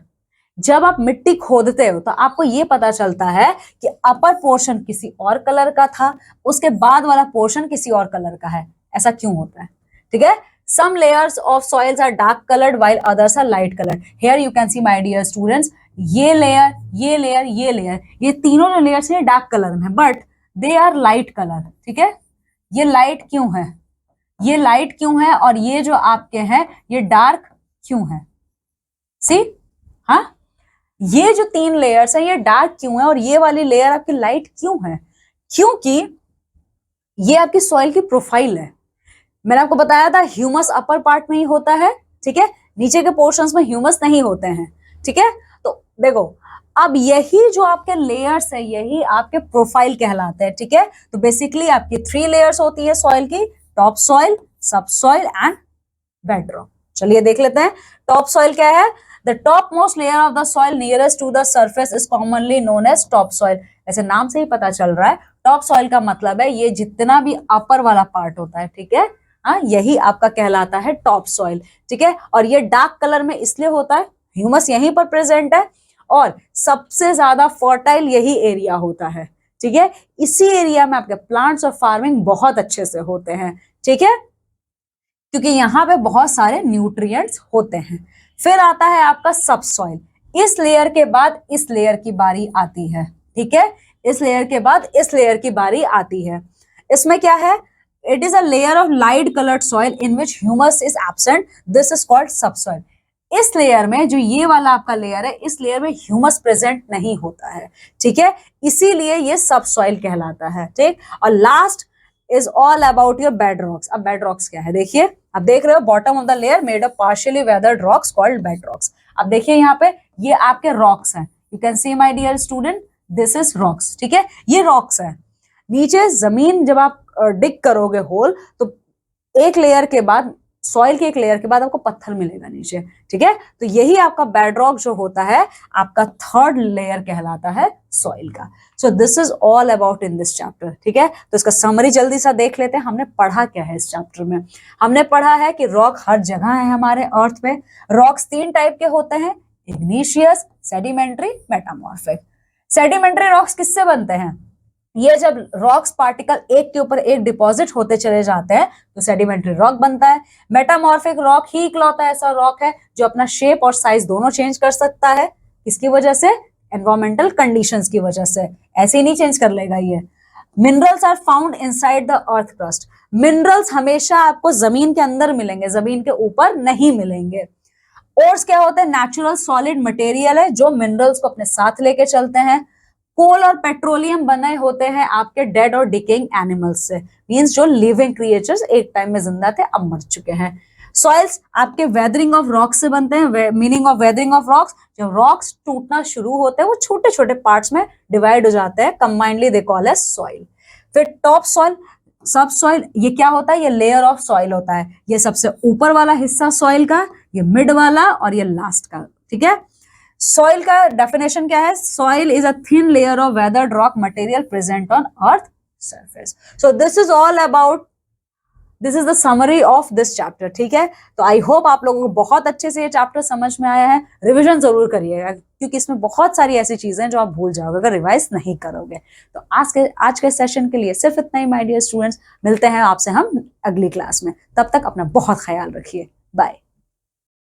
जब आप मिट्टी खोदते हो तो आपको ये पता चलता है कि अपर पोर्शन किसी और कलर का था, उसके बाद वाला पोर्शन किसी और कलर का है। ऐसा क्यों होता है? ठीक है। Some layers of soils are dark colored while others are light colored. Here you can see my dear students, ये लेयर, ये लेयर, ये लेयर, ये तीनों जो लेयर्स हैं डार्क कलर में, but they are light colour. ठीक है। ये लाइट क्यों है? ये लाइट क्यों है और ये जो आपके हैं ये डार्क क्यों है? सी, हाँ, ये जो 3 लेयर्स है ये डार्क क्यों है और ये वाली लेयर आपकी लाइट क्यों है? क्योंकि ये आपकी सॉइल की प्रोफाइल है। मैंने आपको बताया था ह्यूमस अपर पार्ट में ही होता है। ठीक है। नीचे के पोर्शंस में ह्यूमस नहीं होते हैं। ठीक है। तो देखो, अब यही जो आपके लेयर्स है यही आपके प्रोफाइल कहलाते हैं। ठीक है। तो बेसिकली आपकी 3 लेयर्स होती है सॉइल की, top soil, sub soil and bedrock. चलिए देख लेते हैं टॉप सॉइल क्या है। The top most layer of the soil nearest to the surface is commonly known as top soil. ऐसे नाम से ही पता चल रहा है टॉप सॉइल का मतलब है ये जितना भी अपर वाला पार्ट होता है। ठीक है। हाँ, यही आपका कहलाता है टॉप सॉइल। ठीक है। और ये डार्क कलर में इसलिए होता है, ह्यूमस यहीं पर प्रेजेंट है और सबसे ज्यादा फर्टाइल यही एरिया होता है। ठीक है। इसी एरिया में आपके प्लांट्स और फार्मिंग बहुत अच्छे से होते हैं। ठीक है। क्योंकि यहाँ पे बहुत सारे न्यूट्रिएंट्स होते हैं। फिर आता है आपका सब सॉइल। इस लेयर के बाद इस लेयर की बारी आती है। ठीक है। इस लेयर के बाद इस लेयर की बारी आती है। इसमें क्या है? It is a layer of light colored soil in which humus is absent. This is called subsoil. इस लेयर में जो ये वाला आपका लेयर है इस लेयर में ह्यूमस प्रेजेंट नहीं होता है। ठीक है। इसीलिए ये सब सॉइल कहलाता है। ठीक। और last is all about your bed rocks. अब बेड रॉक्स क्या है देखिए, अब देख रहे हो bottom of the layer made of partially weathered rocks called bed rocks. अब देखिए यहाँ पे ये आपके रॉक्स हैं। You can see my dear student, this is rocks. ठीक है। ये रॉक्स है। नीचे जमीन जब आप डिग करोगे होल तो एक लेयर के बाद, सॉइल के एक लेयर के बाद आपको पत्थर मिलेगा नीचे। ठीक है। तो यही आपका बेडरॉक जो होता है आपका 3rd लेयर कहलाता है सॉइल का। सो this is all about in this chapter. ठीक है। तो इसका समरी जल्दी सा देख लेते हैं। हमने पढ़ा क्या है इस चैप्टर में? हमने पढ़ा है कि रॉक हर जगह है हमारे अर्थ पे। रॉक्स 3 टाइप के होते हैं, इग्नीशियस, सेडिमेंट्री, मेटामॉर्फिक। सेडिमेंट्री रॉक्स किससे बनते हैं? ये जब रॉक्स पार्टिकल एक के ऊपर एक डिपॉजिट होते चले जाते हैं तो सेडिमेंट्री रॉक बनता है। मेटामॉर्फिक रॉक ही इकलौता ऐसा रॉक है जो अपना शेप और साइज दोनों चेंज कर सकता है। किसकी वजह से? एनवायरमेंटल कंडीशंस की वजह से। ऐसे ही नहीं चेंज कर लेगा ये। Minerals are found inside the earth crust. Minerals हमेशा आपको जमीन के अंदर मिलेंगे, जमीन के ऊपर नहीं मिलेंगे। ओर्स क्या होते हैं? नेचुरल सॉलिड मटेरियल है जो मिनरल्स को अपने साथ लेके चलते हैं। कोल और पेट्रोलियम बने होते हैं आपके डेड और डिकेइंग एनिमल्स से, मींस जो लिविंग क्रिएचर्स एक टाइम में जिंदा थे अब मर चुके हैं। सॉइल्स आपके वेदरिंग ऑफ रॉक्स से बनते हैं। Meaning of weathering of rocks, जब रॉक्स टूटना शुरू होते हैं वो छोटे छोटे पार्ट्स में डिवाइड हो जाते हैं, combinedly they call as soil. फिर टॉप सॉइल, सब सॉइल, ये क्या होता है? ये लेयर ऑफ सॉइल होता है। ये सबसे ऊपर वाला हिस्सा सॉइल का, ये मिड वाला और ये लास्ट का। ठीक है। सॉइल का डेफिनेशन क्या है? Soil is a thin layer of weathered rock material present on earth surface. So this is all about, this is the summary of this chapter. ठीक है। तो आई होप आप लोगों को बहुत अच्छे से ये चैप्टर समझ में आया है। रिविजन जरूर करिएगा क्योंकि इसमें बहुत सारी ऐसी चीजें हैं जो आप भूल जाओगे अगर रिवाइज नहीं करोगे। तो आज के सेशन के लिए सिर्फ इतना ही माय डियर स्टूडेंट्स। मिलते हैं आपसे हम अगली क्लास में। तब तक अपना बहुत ख्याल रखिए। बाय।